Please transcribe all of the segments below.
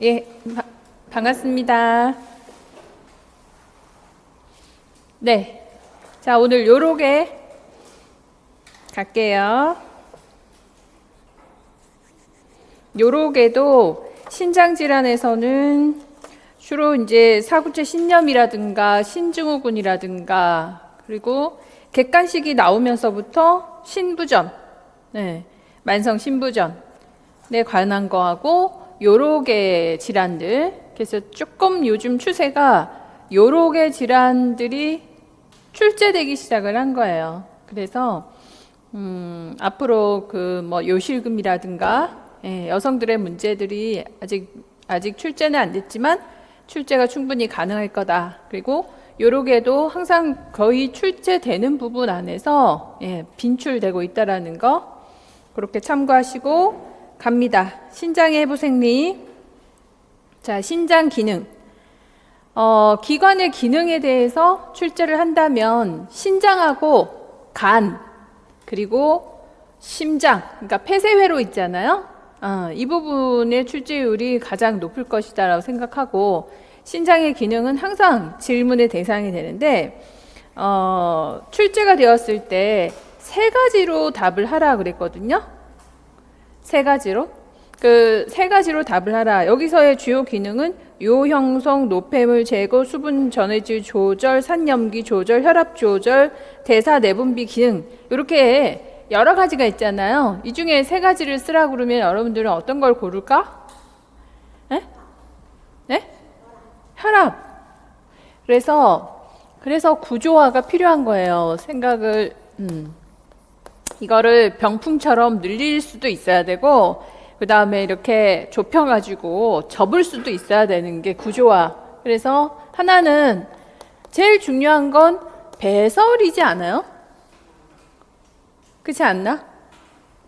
예, 반갑습니다. 네. 자, 오늘 요로게 갈게요. 요로게도 신장질환에서는 주로 이제 사구체 신염이라든가 신증후군이라든가 그리고 객관식이 나오면서부터 신부전, 만성 신부전에 관한 거하고 요로게 질환들. 그래서 조금 요즘 추세가 요로게 질환들이 출제되기 시작을 한 거예요. 그래서 앞으로 그 뭐 요실금이라든가 여성들의 문제들이 아직 출제는 안 됐지만 출제가 충분히 가능할 거다. 그리고 요로게도 항상 거의 출제되는 부분 안에서 빈출되고 있다라는 거 그렇게 참고하시고 갑니다. 신장의 해부 생리. 자, 신장 기능. 기관의 기능에 대해서 출제를 한다면 신장하고 간 그리고 심장, 그러니까 폐쇄회로 있잖아요. 이 부분의 출제율이 가장 높을 것이다라고 생각하고 신장의 기능은 항상 질문의 대상이 되는데 출제가 되었을 때 세 가지로 답을 하라 그랬거든요. 세 가지로. 그 세 가지로 답을 하라. 여기서의 주요 기능은 요 형성, 노폐물 제거, 수분 전해질 조절, 산염기 조절, 혈압 조절, 대사 내분비 기능. 이렇게 여러 가지가 있잖아요. 이 중에 세 가지를 쓰라고 그러면 여러분들은 어떤 걸 고를까? 혈압. 그래서 구조화가 필요한 거예요. 생각을 이거를 병풍처럼 늘릴 수도 있어야 되고 그 다음에 이렇게 좁혀가지고 접을 수도 있어야 되는 게 구조화. 그래서 하나는 제일 중요한 건 배설이지 않아요? 그렇지 않나?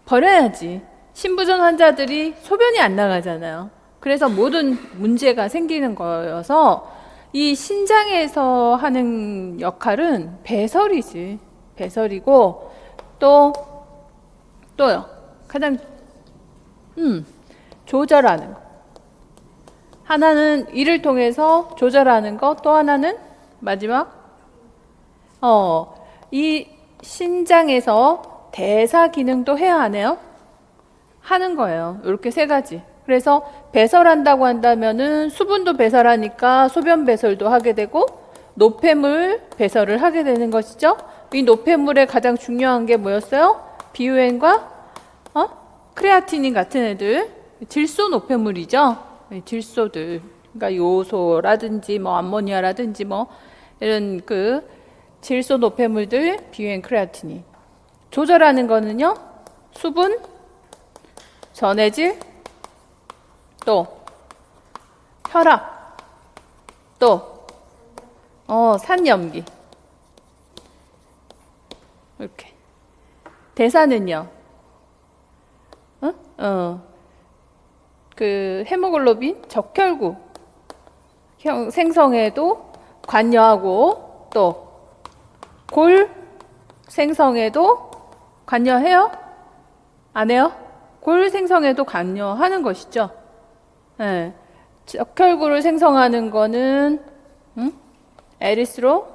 버려야지. 신부전 환자들이 소변이 안 나가잖아요. 그래서 모든 문제가 생기는 거여서 이 신장에서 하는 역할은 배설이지. 배설이고 또요. 가장 조절하는 거. 하나는 이를 통해서 조절하는 거, 또 하나는 마지막 이 신장에서 대사 기능도 해야 하네요. 하는 거예요. 이렇게 세 가지. 그래서 배설한다고 한다면은 수분도 배설하니까 소변 배설도 하게 되고 노폐물 배설을 하게 되는 것이죠. 이 노폐물의 가장 중요한 게 뭐였어요? 비유엔과 크레아티닌 같은 애들, 질소 노폐물이죠. 질소들, 그러니까 요소라든지 뭐 암모니아라든지 뭐 이런 그 질소 노폐물들, 비유엔 크레아티닌. 조절하는 거는요, 수분, 전해질, 또 혈압, 또 산염기. 이렇게. 대사는요, 그 헤모글로빈, 적혈구 생성에도 관여하고 또 골 생성에도 관여해요? 안 해요? 골 생성에도 관여하는 것이죠. 적혈구를 생성하는 거는 에리스로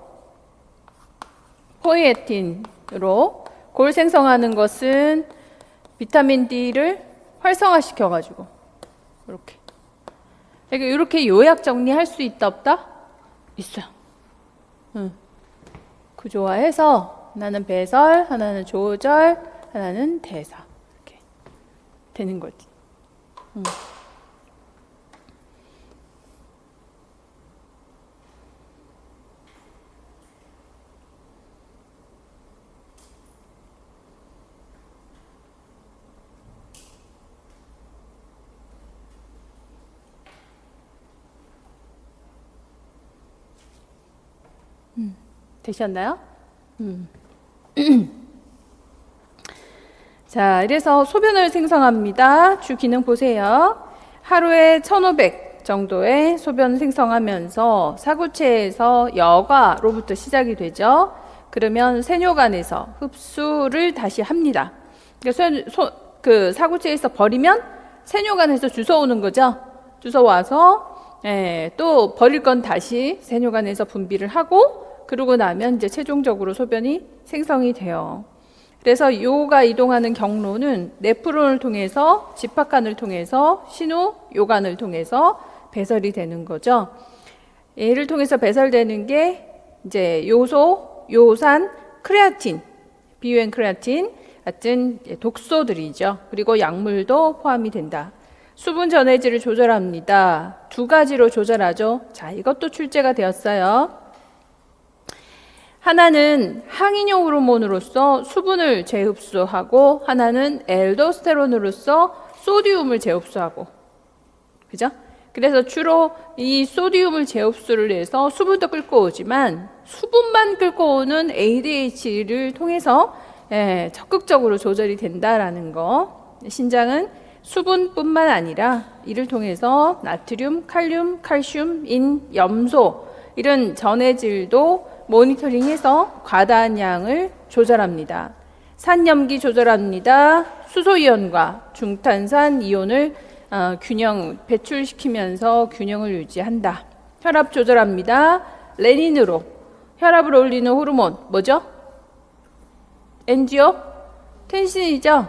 포이에틴으로, 골 생성하는 것은 비타민 D를 활성화시켜가지고 이렇게 요약 정리할 수 있다 없다? 있어요. 구조화해서 하나는 배설, 하나는 조절, 하나는 대사 이렇게 되는 거지. 되셨나요? 자, 이래서 소변을 생성합니다. 주 기능 보세요. 하루에 1500 정도의 소변 생성하면서 사구체에서 여과로부터 시작이 되죠. 그러면 세뇨관에서 흡수를 다시 합니다. 그러니까 그 사구체에서 버리면 세뇨관에서 주워오는 거죠. 주워와서 또 버릴 건 다시 세뇨관에서 분비를 하고 그러고 나면 이제 최종적으로 소변이 생성이 돼요. 그래서 요가 이동하는 경로는 네프론을 통해서 집합관을 통해서 신후 요관을 통해서 배설이 되는 거죠. 얘를 통해서 배설되는 게 이제 요소, 요산, 크레아틴, 비유엔 크레아틴 같은 독소들이죠. 그리고 약물도 포함이 된다. 수분 전해질을 조절합니다. 두 가지로 조절하죠. 자, 이것도 출제가 되었어요. 하나는 항인용 호르몬으로서 수분을 재흡수하고 하나는 엘도스테론으로서 소디움을 재흡수하고, 그죠? 그래서 주로 이 소디움을 재흡수를 해서 수분도 끌고 오지만 수분만 끌고 오는 ADH를 통해서 적극적으로 조절이 된다라는 거. 신장은 수분뿐만 아니라 이를 통해서 나트륨, 칼륨, 칼슘, 인, 염소 이런 전해질도 모니터링해서 과다한 양을 조절합니다. 산염기 조절합니다. 수소이온과 중탄산 이온을 배출시키면서 균형을 유지한다. 혈압 조절합니다. 레닌으로 혈압을 올리는 호르몬 뭐죠? 엔지오텐신이죠.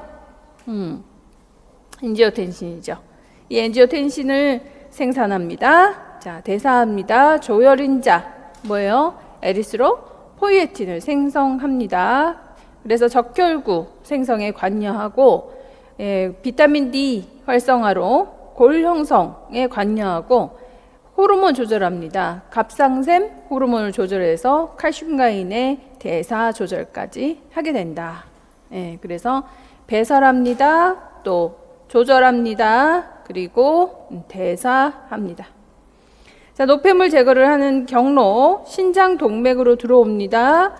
엔지오텐신이죠. 이 엔지오텐신을 생산합니다. 자, 대사합니다. 조혈인자 뭐예요? 에리스로포이에틴을 생성합니다. 그래서 적혈구 생성에 관여하고 비타민 D 활성화로 골 형성에 관여하고 호르몬 조절합니다. 갑상샘 호르몬을 조절해서 칼슘과 인의 대사 조절까지 하게 된다. 그래서 배설합니다. 또 조절합니다. 그리고 대사합니다. 자, 노폐물 제거를 하는 경로, 신장 동맥으로 들어옵니다.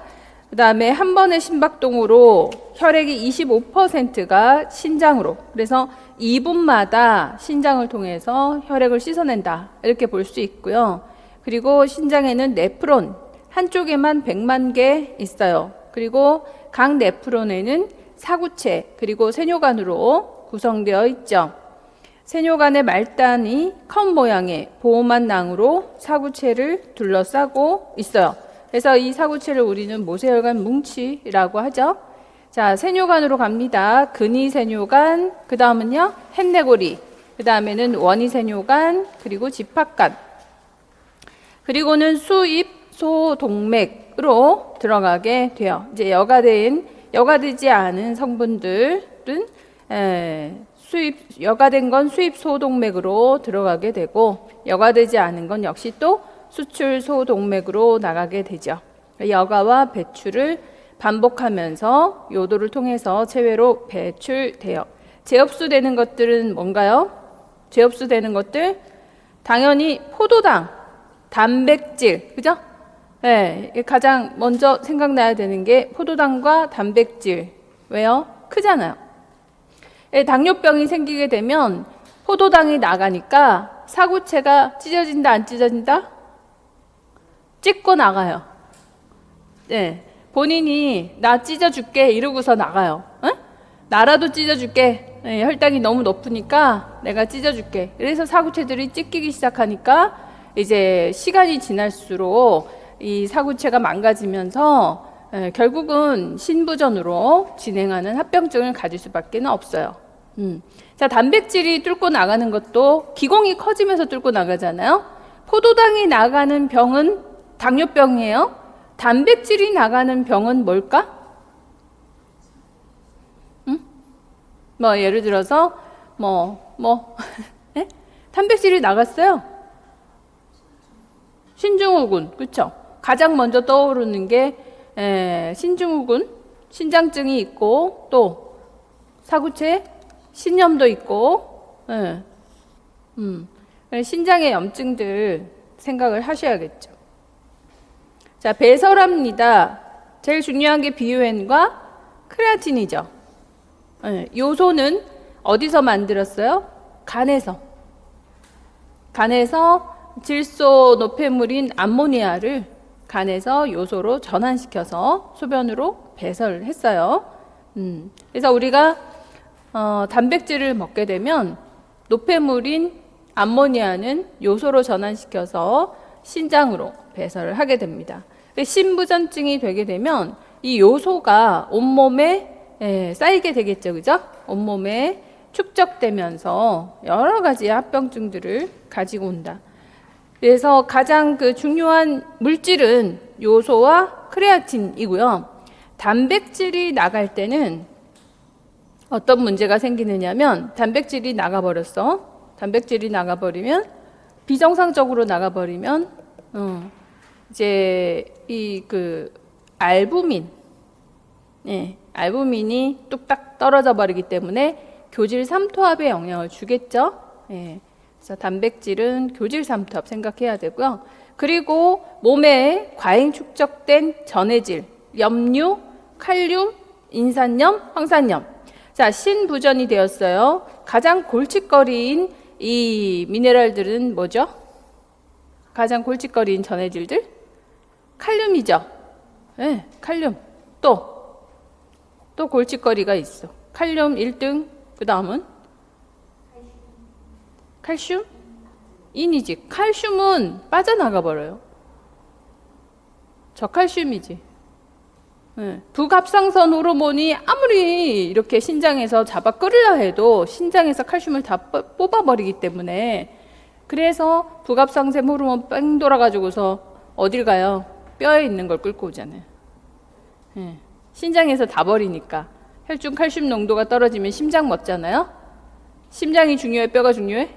그 다음에 한 번의 심박동으로 혈액이 25%가 신장으로, 그래서 2분마다 신장을 통해서 혈액을 씻어낸다. 이렇게 볼 수 있고요. 그리고 신장에는 네프론, 한쪽에만 100만 개 있어요. 그리고 각 네프론에는 사구체, 그리고 세뇨관으로 구성되어 있죠. 세뇨관의 말단이 컵 모양의 보호막 낭으로 사구체를 둘러싸고 있어요. 그래서 이 사구체를 우리는 모세혈관 뭉치라고 하죠. 자, 세뇨관으로 갑니다. 근위세뇨관, 그 다음은요 햇내고리, 그 다음에는 원위세뇨관, 그리고 집합관, 그리고는 수입소동맥으로 들어가게 돼요. 이제 여과되지 않은 성분들은 여과된 건 수입소동맥으로 들어가게 되고 여과되지 않은 건 역시 또 수출소동맥으로 나가게 되죠. 여과와 배출을 반복하면서 요도를 통해서 체외로 배출돼요. 재흡수되는 것들은 뭔가요? 재흡수되는 것들 당연히 포도당, 단백질, 그죠? 가장 먼저 생각나야 되는 게 포도당과 단백질. 왜요? 크잖아요. 당뇨병이 생기게 되면 포도당이 나가니까 사구체가 찢어진다, 안 찢어진다? 찢고 나가요. 본인이 나 찢어줄게 이러고서 나가요. 나라도 찢어줄게. 혈당이 너무 높으니까 내가 찢어줄게. 그래서 사구체들이 찢기기 시작하니까 이제 시간이 지날수록 이 사구체가 망가지면서 결국은 신부전으로 진행하는 합병증을 가질 수밖에 없어요. 자, 단백질이 뚫고 나가는 것도 기공이 커지면서 뚫고 나가잖아요. 포도당이 나가는 병은 당뇨병이에요. 단백질이 나가는 병은 뭘까? 뭐 예를 들어서 단백질이 나갔어요. 신증후군, 그렇죠? 가장 먼저 떠오르는 게 신증후군, 신장증이 있고 또 사구체, 신염도 있고, 신장의 염증들 생각을 하셔야겠죠. 자, 배설합니다. 제일 중요한 게 비유엔과 크레아틴이죠. 요소는 어디서 만들었어요? 간에서 질소 노폐물인 암모니아를 간에서 요소로 전환시켜서 소변으로 배설을 했어요. 그래서 우리가 단백질을 먹게 되면 노폐물인 암모니아는 요소로 전환시켜서 신장으로 배설을 하게 됩니다. 신부전증이 되게 되면 이 요소가 온몸에 쌓이게 되겠죠, 그죠? 온몸에 축적되면서 여러 가지 합병증들을 가지고 온다. 그래서 가장 중요한 물질은 요소와 크레아틴이고요. 단백질이 나갈 때는 어떤 문제가 생기느냐면 단백질이 나가버렸어. 단백질이 나가버리면 비정상적으로 나가버리면 이제 이 알부민, 알부민이 뚝딱 떨어져 버리기 때문에 교질 삼투압에 영향을 주겠죠. 그래서 단백질은 교질 삼투압 생각해야 되고요. 그리고 몸에 과잉 축적된 전해질, 염류, 칼륨, 인산염, 황산염. 자, 신부전이 되었어요. 가장 골칫거리인 이 미네랄들은 뭐죠? 가장 골칫거리인 전해질들? 칼륨이죠. 네, 칼륨. 또 골칫거리가 있어. 칼륨 1등, 그 다음은? 칼슘? 인이지. 칼슘은 빠져나가 버려요. 저칼슘이지. 네. 부갑상선 호르몬이 아무리 이렇게 신장에서 잡아 끌으려 해도 신장에서 칼슘을 다 뽑아버리기 때문에 그래서 부갑상선 호르몬 뺑 돌아가지고서 어딜 가요? 뼈에 있는 걸 끌고 오잖아요. 네. 신장에서 다 버리니까 혈중 칼슘 농도가 떨어지면 심장 멎잖아요. 심장이 중요해? 뼈가 중요해?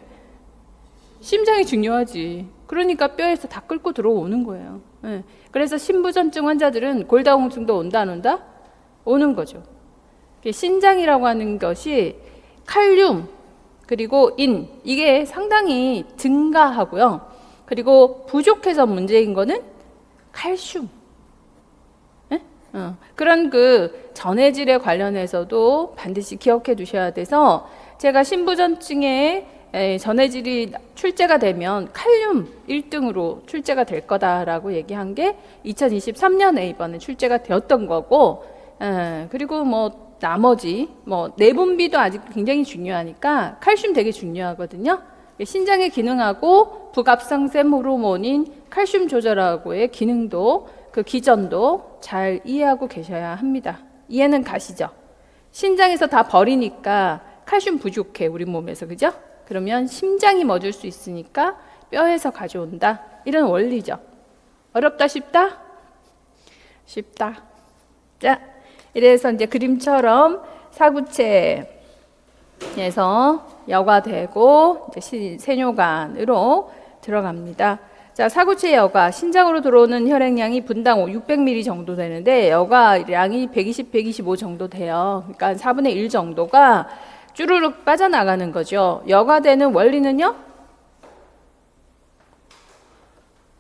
심장이 중요하지. 그러니까 뼈에서 다 끌고 들어오는 거예요. 네. 그래서 신부전증 환자들은 골다공증도 온다 안 온다? 오는 거죠. 신장이라고 하는 것이 칼륨 그리고 인 이게 상당히 증가하고요. 그리고 부족해서 문제인 거는 칼슘. 네? 그런 전해질에 관련해서도 반드시 기억해 두셔야 돼서 제가 신부전증에 전해질이 출제가 되면 칼륨 1등으로 출제가 될 거다라고 얘기한 게 2023년에 이번에 출제가 되었던 거고, 그리고 나머지 내분비도 아직 굉장히 중요하니까 칼슘 되게 중요하거든요. 신장의 기능하고 부갑상샘 호르몬인 칼슘 조절하고의 기능도 그 기전도 잘 이해하고 계셔야 합니다. 이해는 가시죠? 신장에서 다 버리니까 칼슘 부족해 우리 몸에서, 그죠? 그러면 심장이 멎을 수 있으니까 뼈에서 가져온다. 이런 원리죠. 어렵다, 쉽다? 쉽다. 자, 이래서 이제 그림처럼 사구체에서 여과되고 이제 세뇨관으로 들어갑니다. 자, 사구체 여과, 신장으로 들어오는 혈액량이 분당 600ml 정도 되는데 여과량이 120, 125 정도 돼요. 그러니까 4분의 1 정도가 쭈루룩 빠져나가는 거죠. 여과되는 원리는요?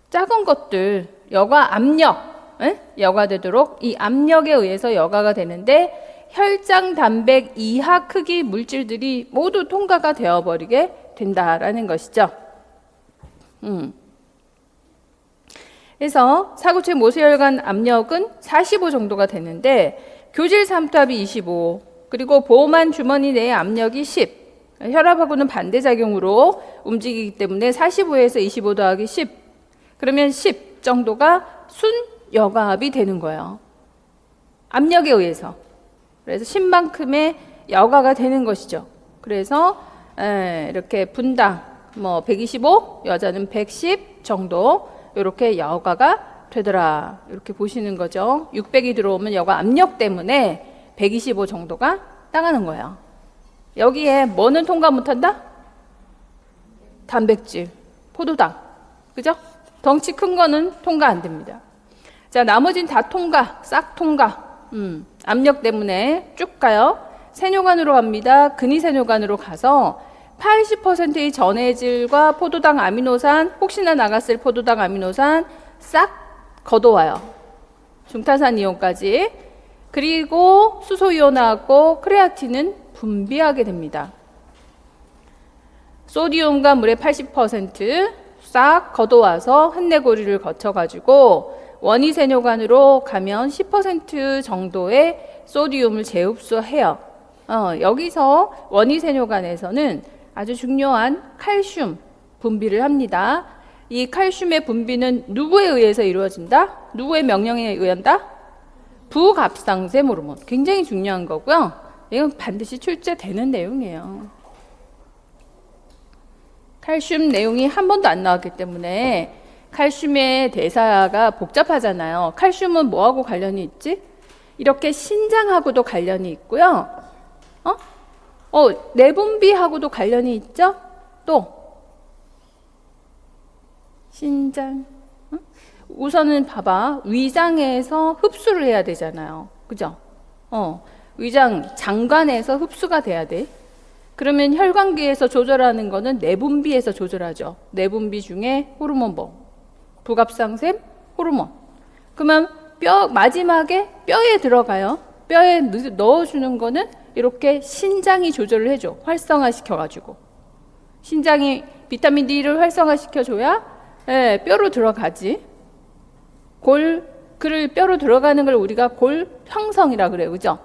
작은 것들, 여과 압력, 여과되도록 이 압력에 의해서 여과가 되는데 혈장 단백 이하 크기 물질들이 모두 통과가 되어버리게 된다라는 것이죠. 그래서 사구체 모세혈관 압력은 45 정도가 되는데 교질 삼투압이 25, 그리고 보호만 주머니 내의 압력이 10. 혈압하고는 반대작용으로 움직이기 때문에 45에서 25 더하기 10. 그러면 10 정도가 순여과압이 되는 거예요. 압력에 의해서. 그래서 10만큼의 여과가 되는 것이죠. 그래서 이렇게 분당 125, 여자는 110 정도 이렇게 여과가 되더라. 이렇게 보시는 거죠. 600이 들어오면 여과 압력 때문에 125 정도가 나가는 거예요. 여기에 뭐는 통과 못한다? 단백질, 포도당, 그죠? 덩치 큰 거는 통과 안 됩니다. 자, 나머진 다 통과, 싹 통과. 압력 때문에 쭉 가요. 세뇨관으로 갑니다. 근위세뇨관으로 가서 80%의 전해질과 포도당 아미노산, 혹시나 나갔을 포도당 아미노산 싹 걷어와요. 중탄산 이온까지. 그리고 수소이온하고 크레아틴은 분비하게 됩니다. 소디움과 물의 80% 싹 걷어와서 한내고리를 거쳐가지고 원위세뇨관으로 가면 10% 정도의 소디움을 재흡수해요. 여기서 원위세뇨관에서는 아주 중요한 칼슘, 분비를 합니다. 이 칼슘의 분비는 누구에 의해서 이루어진다? 누구의 명령에 의한다? 부갑상샘 호르몬. 굉장히 중요한 거고요. 이건 반드시 출제되는 내용이에요. 칼슘 내용이 한 번도 안 나왔기 때문에 칼슘의 대사가 복잡하잖아요. 칼슘은 뭐하고 관련이 있지? 이렇게 신장하고도 관련이 있고요. 내분비하고도 관련이 있죠? 또 신장. 우선은 봐봐. 위장에서 흡수를 해야 되잖아요. 그죠? 위장 장관에서 흡수가 돼야 돼. 그러면 혈관계에서 조절하는 거는 내분비에서 조절하죠. 내분비 중에 호르몬 부갑상샘 호르몬. 그러면 마지막에 뼈에 들어가요. 뼈에 넣어주는 거는 이렇게 신장이 조절을 해줘. 활성화시켜가지고. 신장이 비타민 D를 활성화시켜줘야 뼈로 들어가지. 뼈로 들어가는 걸 우리가 골 형성이라 그래요. 그죠?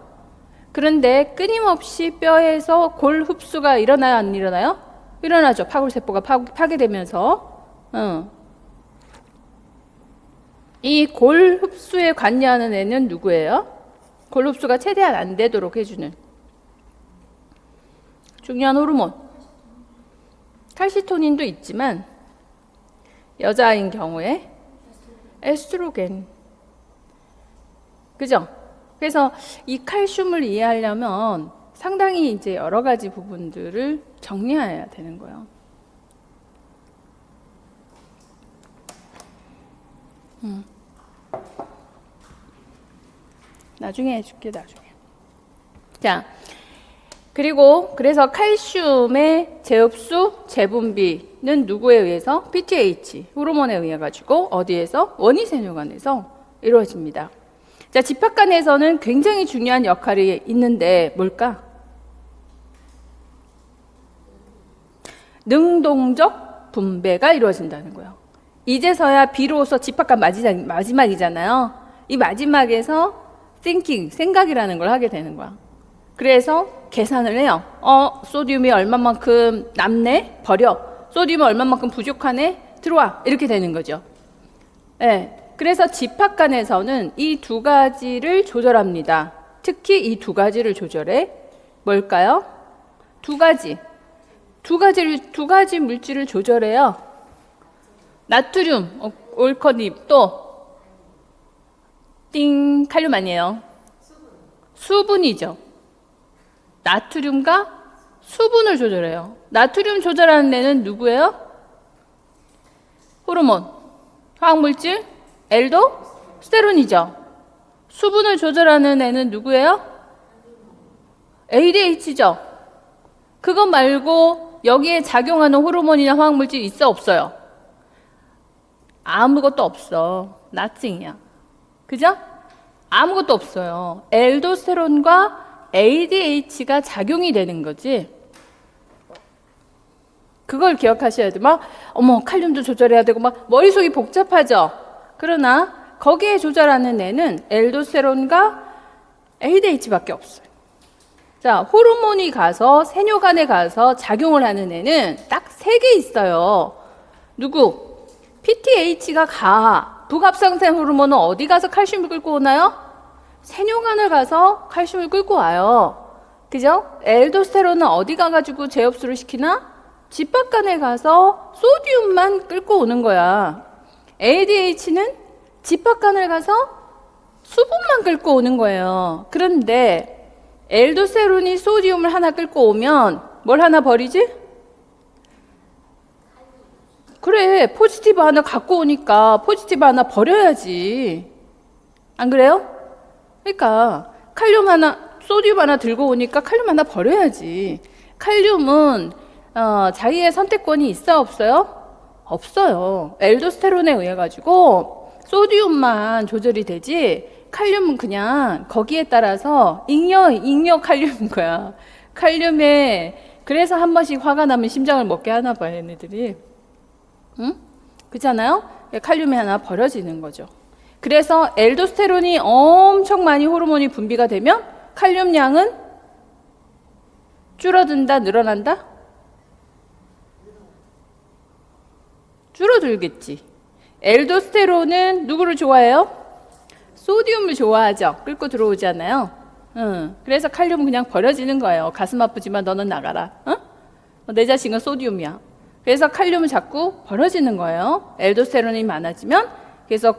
그런데 끊임없이 뼈에서 골 흡수가 일어나요? 안 일어나요? 일어나죠. 파골세포가 파괴되면서. 이 골 흡수에 관여하는 애는 누구예요? 골 흡수가 최대한 안 되도록 해주는 중요한 호르몬. 칼시토닌도 있지만 여자인 경우에 에스트로겐. 그죠? 그래서 이 칼슘을 이해하려면 상당히 이제 여러 가지 부분들을 정리해야 되는 거예요. 나중에 해줄게, 나중에. 자, 그래서 칼슘의 재흡수, 재분비는 누구에 의해서? PTH, 호르몬에 의해 가지고 어디에서? 원위세뇨관에서 이루어집니다. 자, 집합관에서는 굉장히 중요한 역할이 있는데 뭘까? 능동적 분배가 이루어진다는 거예요. 이제서야 비로소 집합관 마지막이잖아요. 이 마지막에서 생각이라는 걸 하게 되는 거야. 그래서 계산을 해요. 소듐이 얼마만큼 남네? 버려. 소듐이 얼마만큼 부족하네? 들어와. 이렇게 되는 거죠. 그래서 집합관에서는 이 두 가지를 조절합니다. 특히 이 두 가지를 조절해. 뭘까요? 두 가지 물질을 조절해요. 나트륨, 올커닙, 또 칼륨 아니에요. 수분이죠. 나트륨과 수분을 조절해요. 나트륨 조절하는 애는 누구예요? 호르몬, 화학물질, 엘도스테론이죠. 수분을 조절하는 애는 누구예요? ADH죠. 그것 말고 여기에 작용하는 호르몬이나 화학물질 있어, 없어요? 아무것도 없어. 나띵이야. 그죠? 아무것도 없어요. 엘도스테론과 ADH가 작용이 되는 거지. 그걸 기억하셔야 돼. 칼륨도 조절해야 되고, 머릿속이 복잡하죠? 그러나, 거기에 조절하는 애는 엘도스테론과 ADH밖에 없어요. 자, 호르몬이 가서, 세뇨관에 가서 작용을 하는 애는 딱 3개 있어요. 누구? PTH가 부갑상샘 호르몬은 어디 가서 칼슘을 끌고 오나요? 세뇨관을 가서 칼슘을 끌고 와요. 그죠? 엘도스테론은 어디 가가지고 재흡수를 시키나? 집합관에 가서 소듐만 끌고 오는 거야. ADH는 집합관을 가서 수분만 끌고 오는 거예요. 그런데 엘도스테론이 소듐을 하나 끌고 오면 뭘 하나 버리지? 그래, 포지티브 하나 갖고 오니까 포지티브 하나 버려야지. 안 그래요? 그러니까 소듐 하나 들고 오니까 칼륨 하나 버려야지. 칼륨은 자기의 선택권이 있어, 없어요? 없어요. 엘도스테론에 의해 가지고 소듐만 조절이 되지 칼륨은 그냥 거기에 따라서 잉여 칼륨인 거야. 그래서 한 번씩 화가 나면 심장을 먹게 하나 봐요, 얘네들이. 응? 그렇잖아요? 칼륨이 하나 버려지는 거죠. 그래서 엘도스테론이 엄청 많이 호르몬이 분비가 되면 칼륨 양은 줄어든다, 늘어난다? 줄어들겠지. 엘도스테론은 누구를 좋아해요? 소디움을 좋아하죠. 끌고 들어오잖아요. 그래서 칼륨은 그냥 버려지는 거예요. 가슴 아프지만 너는 나가라. 내 자식은 소디움이야. 그래서 칼륨은 자꾸 버려지는 거예요. 엘도스테론이 많아지면. 그래서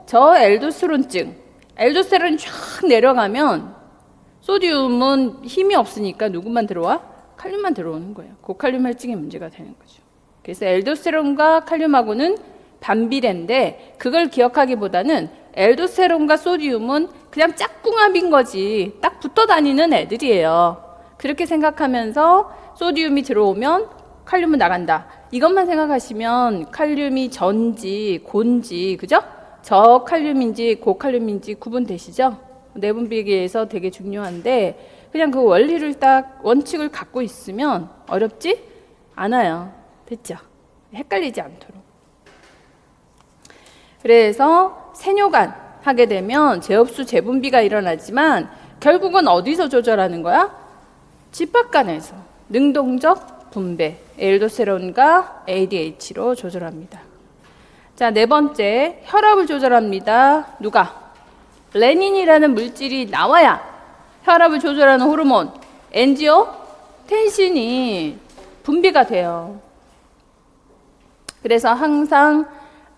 저엘도스테론증, 엘도스테론이 쫙 내려가면 소디움은 힘이 없으니까 누구만 들어와? 칼륨만 들어오는 거예요. 고칼륨 혈증의 문제가 되는 거죠. 그래서 엘도스테론과 칼륨하고는 반비례인데 그걸 기억하기보다는 엘도스테론과 소디움은 그냥 짝꿍합인 거지 딱 붙어 다니는 애들이에요. 그렇게 생각하면서 소디움이 들어오면 칼륨은 나간다. 이것만 생각하시면 칼륨이 전지, 곤지, 그죠? 저칼륨인지 고칼륨인지 구분되시죠? 내분비계에서 되게 중요한데 그냥 그 원리를 딱 원칙을 갖고 있으면 어렵지 않아요. 됐죠? 헷갈리지 않도록. 그래서 세뇨간 하게 되면 제흡수 재분비가 일어나지만 결국은 어디서 조절하는 거야? 집합간에서 능동적 분배, 엘도스테론과 ADH로 조절합니다. 자, 네 번째, 혈압을 조절합니다. 누가? 레닌이라는 물질이 나와야 혈압을 조절하는 호르몬 엔지오텐신이 분비가 돼요. 그래서 항상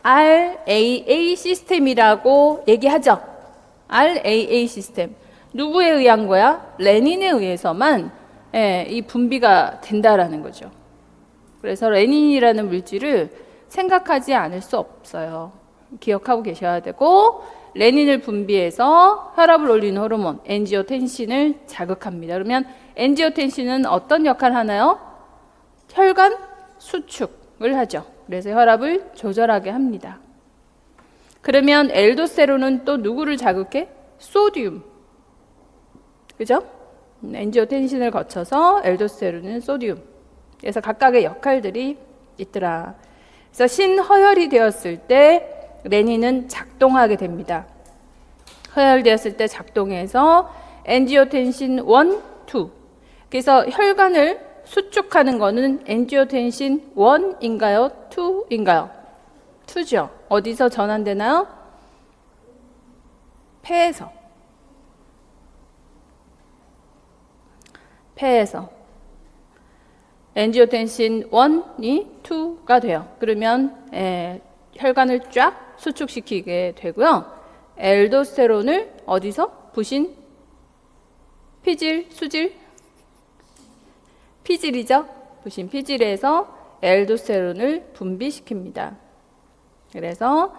RAA 시스템이라고 얘기하죠. RAA 시스템. 누구에 의한 거야? 레닌에 의해서만 이 분비가 된다라는 거죠. 그래서 레닌이라는 물질을 생각하지 않을 수 없어요. 기억하고 계셔야 되고 레닌을 분비해서 혈압을 올리는 호르몬 엔지오텐신을 자극합니다. 그러면 엔지오텐신은 어떤 역할을 하나요? 혈관 수축을 하죠. 그래서 혈압을 조절하게 합니다. 그러면 엘도스테론은 또 누구를 자극해? 소디움. 그죠? 엔지오텐신을 거쳐서 엘도스테론은 소디움. 그래서 각각의 역할들이 있더라. 그래서 신허혈이 되었을 때 레닌은 작동하게 됩니다. 허혈되었을 때 작동해서 엔지오텐신 1, 2. 그래서 혈관을 수축하는 거는 엔지오텐신 1인가요? 2인가요? 2죠. 어디서 전환되나요? 폐에서. 폐에서. 엔지오텐신 1이 2가 돼요. 그러면 혈관을 쫙 수축시키게 되고요. 엘도스테론을 어디서? 부신? 피질? 수질? 피질이죠. 부신 피질에서 엘도스테론을 분비시킵니다. 그래서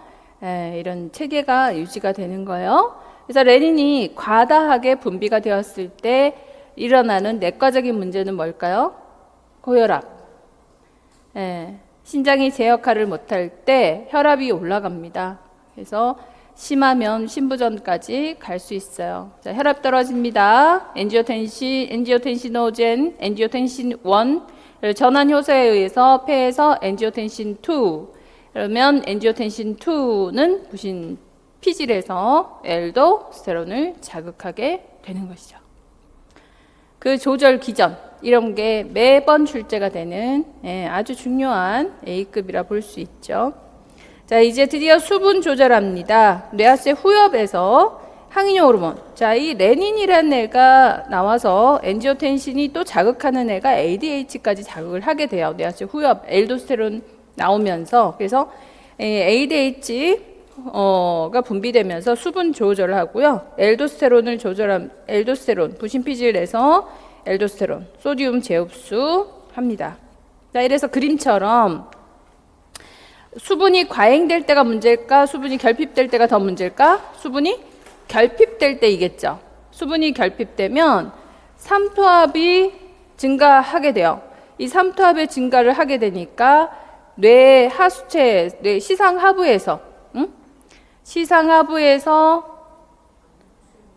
이런 체계가 유지가 되는 거예요. 그래서 레닌이 과다하게 분비가 되었을 때 일어나는 내과적인 문제는 뭘까요? 고혈압. 신장이 제 역할을 못할 때 혈압이 올라갑니다. 그래서 심하면 심부전까지 갈 수 있어요. 자, 혈압 떨어집니다. 엔지오텐시노젠, 엔지오텐신 1 전환 효소에 의해서 폐에서 엔지오텐신 2 그러면 엔지오텐신 2는 부신 피질에서 엘도스테론을 자극하게 되는 것이죠. 그 조절 기전 이런 게 매번 출제가 되는 아주 중요한 A급이라 볼 수 있죠. 자, 이제 드디어 수분 조절합니다. 뇌하세 후엽에서 항이뇨 호르몬. 자, 이 레닌이라는 애가 나와서 엔지오텐신이 또 자극하는 애가 ADH까지 자극을 하게 돼요. 뇌하세 후엽, 엘도스테론 나오면서. 그래서 ADH가 분비되면서 수분 조절을 하고요. 엘도스테론을 엘도스테론, 부신피질에서 엘도스테론, 소디움 재흡수 합니다. 자, 이래서 그림처럼 수분이 과잉될 때가 문제일까? 수분이 결핍될 때가 더 문제일까? 수분이 결핍될 때이겠죠. 수분이 결핍되면 삼투압이 증가하게 돼요. 이 삼투압의 증가를 하게 되니까 뇌 하수체, 뇌 시상하부에서 시상하부에서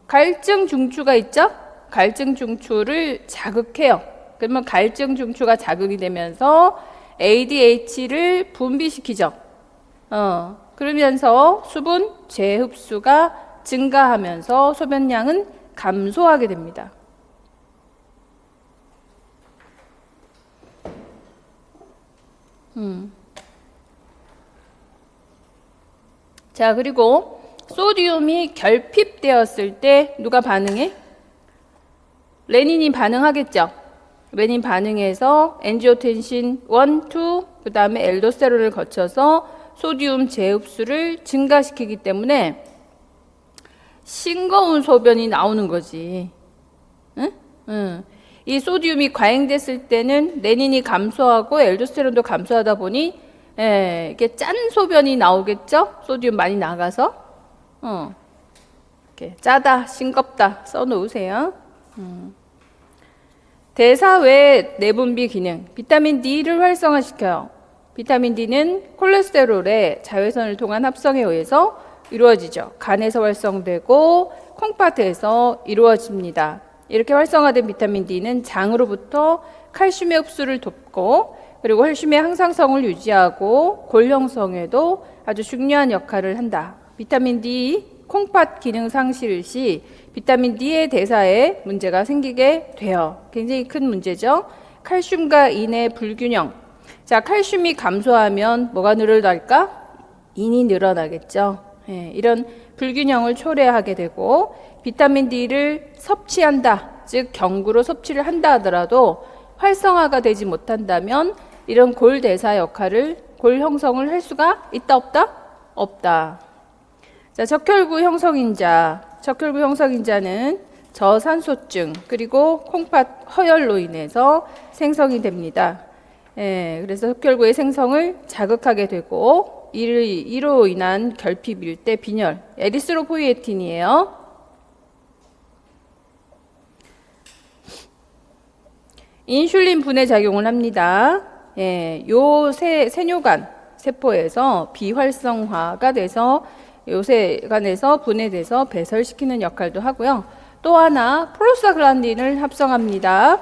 갈증 중추가 있죠? 갈증 중추를 자극해요. 그러면 갈증 중추가 자극이 되면서 ADH를 분비시키죠. 그러면서 수분 재흡수가 증가하면서 소변량은 감소하게 됩니다. 자, 그리고 소디움이 결핍되었을 때 누가 반응해? 레닌이 반응하겠죠. 레닌 반응해서 엔지오텐신 1, 2, 그 다음에 엘도스테론을 거쳐서 소디움 재흡수를 증가시키기 때문에 싱거운 소변이 나오는 거지. 응? 응. 이 소디움이 과잉됐을 때는 레닌이 감소하고 엘도스테론도 감소하다 보니 이게 짠 소변이 나오겠죠? 소디움 많이 나가서. 이렇게 짜다, 싱겁다 써놓으세요. 대사 외 내분비 기능, 비타민 D를 활성화시켜요. 비타민 D는 콜레스테롤의 자외선을 통한 합성에 의해서 이루어지죠. 간에서 활성되고 콩팥에서 이루어집니다. 이렇게 활성화된 비타민 D는 장으로부터 칼슘의 흡수를 돕고 그리고 혈심의 항상성을 유지하고 골 형성에도 아주 중요한 역할을 한다. 비타민 D 콩팥 기능 상실 시 비타민 D의 대사에 문제가 생기게 돼요. 굉장히 큰 문제죠. 칼슘과 인의 불균형. 자, 칼슘이 감소하면 뭐가 늘어날까? 인이 늘어나겠죠. 이런 불균형을 초래하게 되고 비타민 D를 섭취한다. 즉 경구로 섭취를 한다 하더라도 활성화가 되지 못한다면 이런 골 대사 역할을, 골 형성을 할 수가 있다 없다? 없다. 자, 적혈구 형성인자. 적혈구 형성인자는 저산소증 그리고 콩팥 허열로 인해서 생성이 됩니다. 그래서 적혈구의 생성을 자극하게 되고 이로 인한 결핍일 때 빈혈, 에리스로포이에틴이에요. 인슐린 분해 작용을 합니다. 요 세뇨간 세포에서 비활성화가 돼서 요세간에서 분해돼서 배설시키는 역할도 하고요. 또 하나 프로스타글란딘을 합성합니다.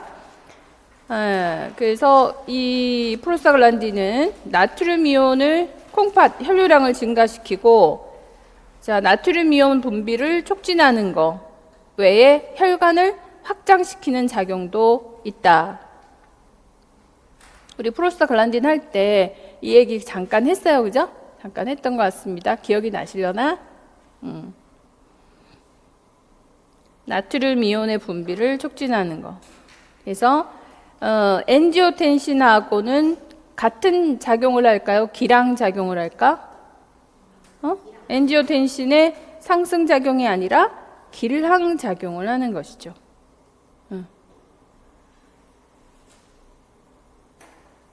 그래서 이 프로스타글란딘은 나트륨 이온을 콩팥 혈류량을 증가시키고 자, 나트륨 이온 분비를 촉진하는 거 외에 혈관을 확장시키는 작용도 있다. 우리 프로스타글란딘 할 때 이 얘기 잠깐 했어요. 그죠? 잠깐 했던 것 같습니다. 기억이 나시려나? 나트륨 이온의 분비를 촉진하는 거. 그래서 엔지오텐신하고는 같은 작용을 할까요? 기랑 작용을 할까? 엔지오텐신의 상승 작용이 아니라 길항 작용을 하는 것이죠.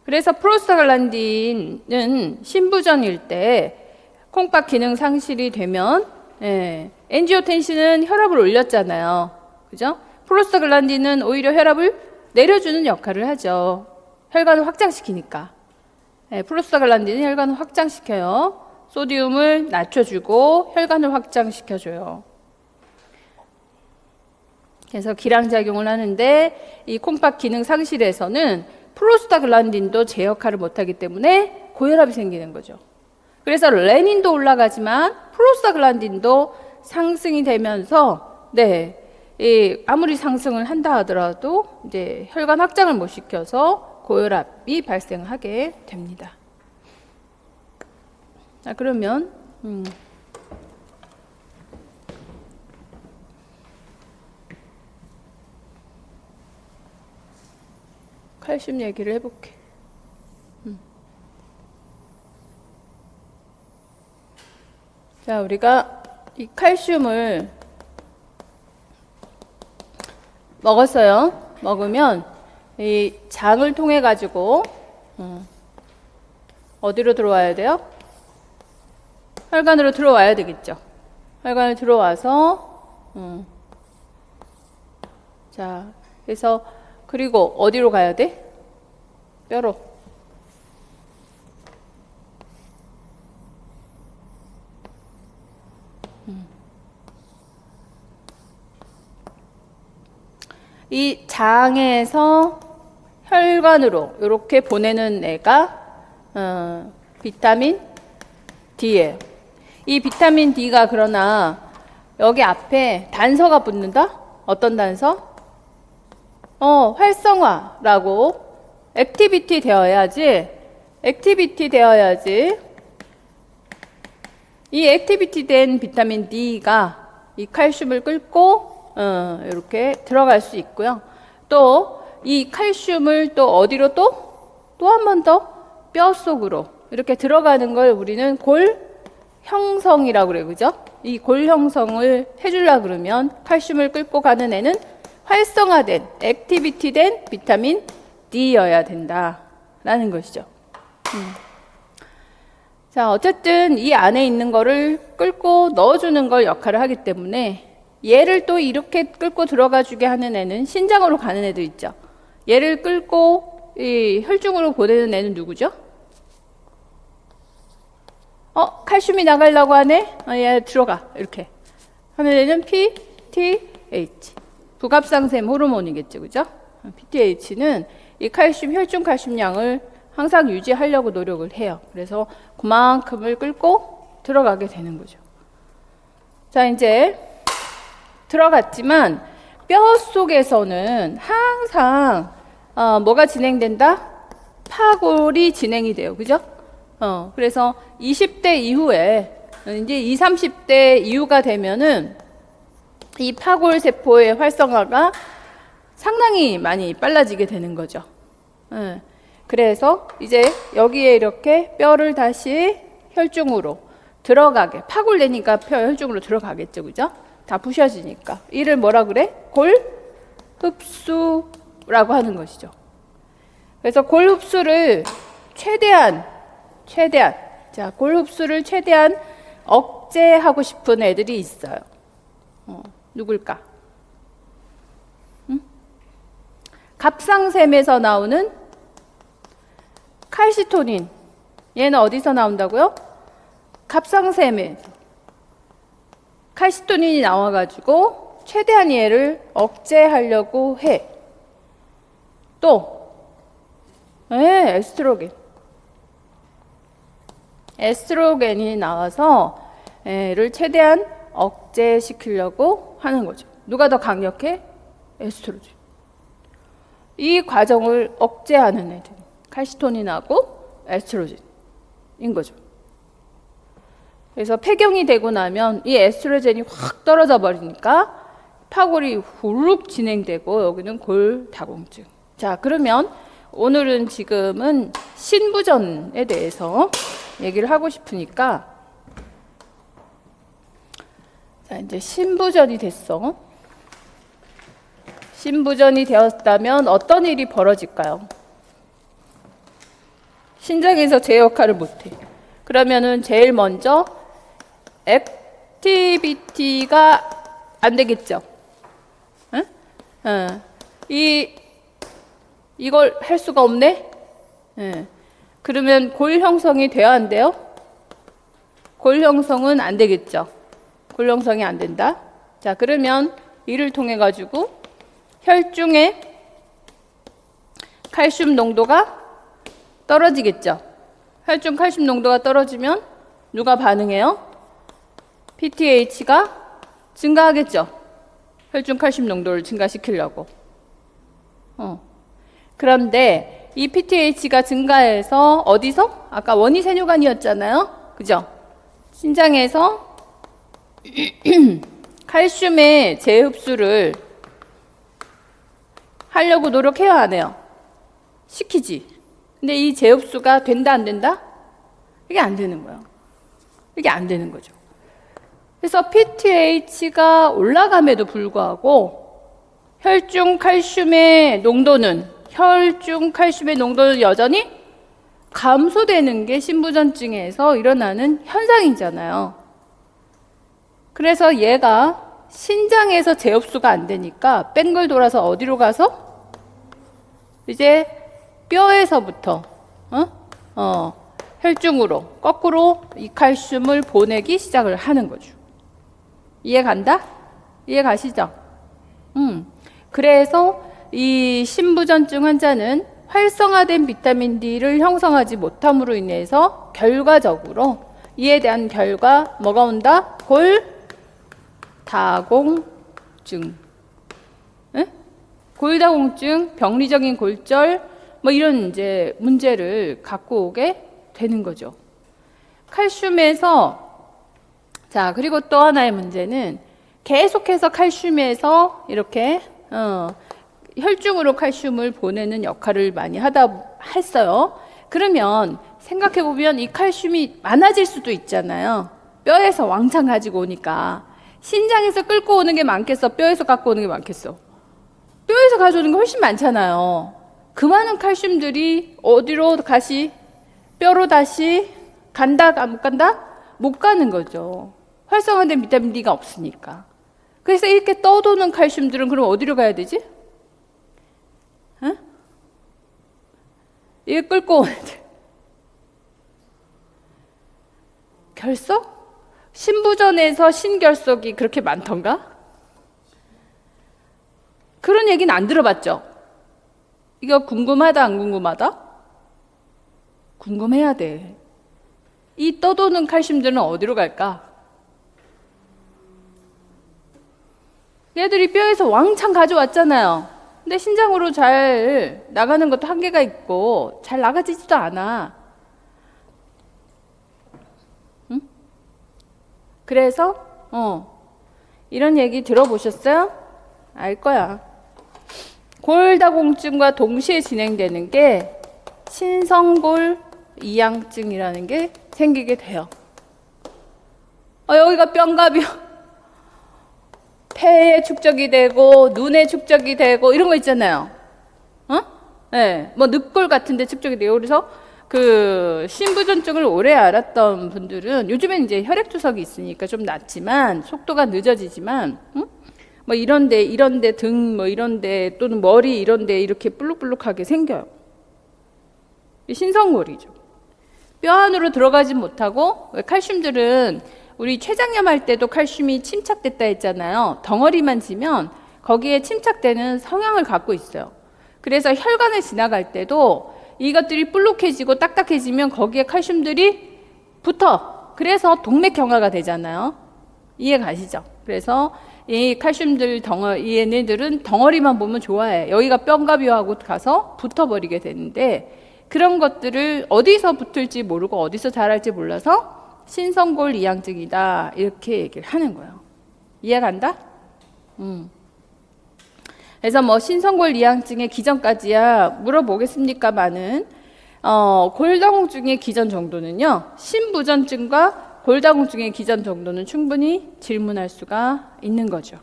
그래서 프로스타글란딘은 신부전일 때 콩팥 기능 상실이 되면 엔지오텐신은 혈압을 올렸잖아요. 그죠? 프로스타글란딘은 오히려 혈압을 내려주는 역할을 하죠. 혈관을 확장시키니까. 프로스타글란딘은 혈관을 확장시켜요. 소디움을 낮춰주고 혈관을 확장시켜줘요. 그래서 기량작용을 하는데 이 콩팥 기능 상실에서는 프로스타글란딘도 제 역할을 못하기 때문에 고혈압이 생기는 거죠. 그래서 레닌도 올라가지만 프로스타글란딘도 상승이 되면서 아무리 상승을 한다 하더라도 이제 혈관 확장을 못 시켜서 고혈압이 발생하게 됩니다. 자, 그러면 칼슘 얘기를 해볼게. 자, 우리가 이 칼슘을 먹었어요. 먹으면 이 장을 통해 가지고 어디로 들어와야 돼요? 혈관으로 들어와야 되겠죠. 혈관에 들어와서 자, 그래서 그리고 어디로 가야 돼? 뼈로. 이 장에서 혈관으로 이렇게 보내는 애가 비타민 D예요. 이 비타민 D가 그러나 여기 앞에 단서가 붙는다? 어떤 단서? 활성화라고 액티비티 되어야지 이 액티비티 된 비타민 D가 이 칼슘을 끌고 이렇게 들어갈 수 있고요. 또 이 칼슘을 또 어디로 또 한 번 더 뼈 속으로 이렇게 들어가는 걸 우리는 골 형성이라고 그래요. 그죠? 이 골 형성을 해주려고 그러면 칼슘을 끌고 가는 애는 활성화된, 액티비티 된 비타민 D여야 된다라는 것이죠. 자, 어쨌든 이 안에 있는 거를 끌고 넣어주는 걸 역할을 하기 때문에 얘를 또 이렇게 끌고 들어가 주게 하는 애는 신장으로 가는 애들 있죠. 얘를 끌고 이 혈중으로 보내는 애는 누구죠? 칼슘이 나가려고 하네? 얘 들어가. 이렇게 하는 애는 PTH. 부갑상샘 호르몬이겠죠. 그죠? PTH는 이 칼슘, 혈중 칼슘량을 항상 유지하려고 노력을 해요. 그래서 그만큼을 끌고 들어가게 되는 거죠. 자, 이제 들어갔지만 뼈 속에서는 항상 뭐가 진행된다? 파골이 진행이 돼요. 그죠? 그래서 20대 이후에 이제 20, 30대 이후가 되면은 이 파골 세포의 활성화가 상당히 많이 빨라지게 되는 거죠. 그래서 이제 여기에 이렇게 뼈를 다시 혈중으로 들어가게, 파골내니까 혈중으로 들어가겠죠. 그죠? 다 부셔지니까. 이를 뭐라 그래? 골 흡수라고 하는 것이죠. 그래서 골 흡수를 최대한 자, 골 흡수를 최대한 억제하고 싶은 애들이 있어요. 누굴까? 갑상샘에서 나오는 칼시토닌. 얘는 어디서 나온다고요? 갑상샘에서 칼시토닌이 나와가지고 최대한 얘를 억제하려고 해. 또 에스트로겐. 에스트로겐이 나와서 얘를 최대한 억제시키려고 하는 거죠. 누가 더 강력해? 에스트로겐. 이 과정을 억제하는 애들, 칼시토닌하고 에스트로겐인 거죠. 그래서 폐경이 되고 나면 이 에스트로겐이 확 떨어져 버리니까 파골이 후룩 진행되고 여기는 골다공증. 자, 그러면 오늘은 지금은 신부전에 대해서 얘기를 하고 싶으니까, 자, 이제 신부전이 됐어. 신부전이 되었다면 어떤 일이 벌어질까요? 신장에서 제 역할을 못해. 그러면은 제일 먼저 액티비티가 안 되겠죠. 응? 이걸 할 수가 없네? 그러면 골 형성이 돼야 안 돼요? 골 형성은 안 되겠죠. 골 형성이 안 된다. 자, 그러면 이를 통해 가지고 혈중의 칼슘 농도가 떨어지겠죠. 혈중 칼슘 농도가 떨어지면 누가 반응해요? PTH가 증가하겠죠. 혈중 칼슘 농도를 증가시키려고. 그런데 이 PTH가 증가해서 어디서? 아까 원위세뇨관이었잖아요. 그죠? 신장에서 칼슘의 재흡수를 하려고 노력해야 하네요. 시키지. 근데 이 재흡수가 된다 안 된다? 이게 안 되는 거예요. 이게 안 되는 거죠. 그래서 PTH가 올라감에도 불구하고 혈중 칼슘의 농도는 여전히 감소되는 게 신부전증에서 일어나는 현상이잖아요. 그래서 얘가 신장에서 재흡수가 안 되니까 뺑글 돌아서 어디로 가서 이제 뼈에서부터 혈중으로 거꾸로 이 칼슘을 보내기 시작을 하는 거죠. 이해 간다? 이해 가시죠? 그래서 이 신부전증 환자는 활성화된 비타민 D를 형성하지 못함으로 인해서 결과적으로 이에 대한 결과 뭐가 온다? 골다공증. 골다공증, 병리적인 골절, 뭐 이런 이제 문제를 갖고 오게 되는 거죠. 칼슘에서 자, 그리고 또 하나의 문제는 계속해서 칼슘에서 이렇게 혈중으로 칼슘을 보내는 역할을 많이 했어요. 그러면 생각해보면 이 칼슘이 많아질 수도 있잖아요. 뼈에서 왕창 가지고 오니까. 신장에서 끌고 오는 게 많겠어? 뼈에서 갖고 오는 게 많겠어? 뼈에서 가져오는 게 훨씬 많잖아요. 그 많은 칼슘들이 어디로 다시, 뼈로 다시 간다, 못 간다? 못 가는 거죠. 활성화된 비타민 D가 없으니까. 그래서 이렇게 떠도는 칼슘들은 그럼 어디로 가야 되지? 응? 이게 끌고 오는 결석? 신부전에서 신결석이 그렇게 많던가? 그런 얘기는 안 들어봤죠? 이거 궁금하다, 안 궁금하다? 궁금해야 돼. 이 떠도는 칼슘들은 어디로 갈까? 얘들이 뼈에서 왕창 가져왔잖아요. 근데 신장으로 잘 나가는 것도 한계가 있고 잘 나가지지도 않아. 응? 그래서 이런 얘기 들어보셨어요? 알 거야. 골다공증과 동시에 진행되는 게 신성골 이양증이라는 게 생기게 돼요. 여기가 뼈인가비요? 폐에 축적이 되고 눈에 축적이 되고 이런 거 있잖아요. 네, 뭐 늑골 같은데 축적이 돼요. 그래서 그 신부전증을 오래 앓았던 분들은 요즘엔 이제 혈액투석이 있으니까 좀 낫지만 속도가 늦어지지만 뭐 이런데 등 뭐 이런데 또는 머리 이런데 이렇게 불룩불룩하게 생겨요. 신성골이죠. 뼈 안으로 들어가지 못하고 칼슘들은 우리 췌장염 할 때도 칼슘이 침착됐다 했잖아요. 덩어리만 지면 거기에 침착되는 성향을 갖고 있어요. 그래서 혈관을 지나갈 때도 이것들이 불룩해지고 딱딱해지면 거기에 칼슘들이 붙어. 그래서 동맥경화가 되잖아요. 이해 가시죠? 그래서 이 칼슘들 얘네들은 덩어리만 보면 좋아해. 여기가 뼈인가비하고 가서 붙어버리게 되는데 그런 것들을 어디서 붙을지 모르고 어디서 자랄지 몰라서 신성골 이양증이다 이렇게 얘기를 하는 거예요. 이해간다? 그래서 뭐 신성골 이양증의 기전까지야 물어보겠습니까마는 골다공증의 기전 정도는요, 신부전증과 골다공증의 기전 정도는 충분히 질문할 수가 있는 거죠.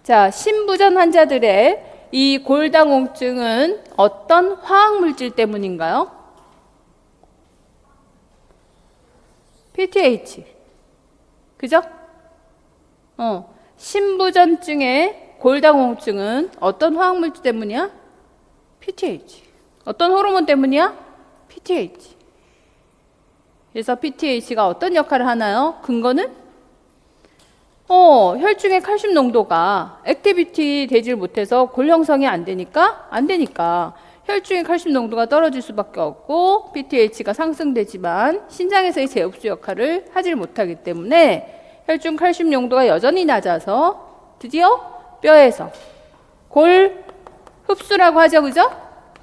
자, 신부전 환자들의 이 골다공증은 어떤 화학물질 때문인가요? PTH. 그죠? 신부전증의 골다공증은 어떤 화학물질 때문이야? PTH. 어떤 호르몬 때문이야? PTH. 그래서 PTH가 어떤 역할을 하나요? 근거는? 혈중의 칼슘 농도가 액티비티 되질 못해서 골 형성이 안 되니까 혈중의 칼슘 농도가 떨어질 수밖에 없고 PTH가 상승되지만 신장에서의 제흡수 역할을 하질 못하기 때문에 혈중 칼슘 농도가 여전히 낮아서 드디어 뼈에서 골 흡수라고 하죠, 그죠?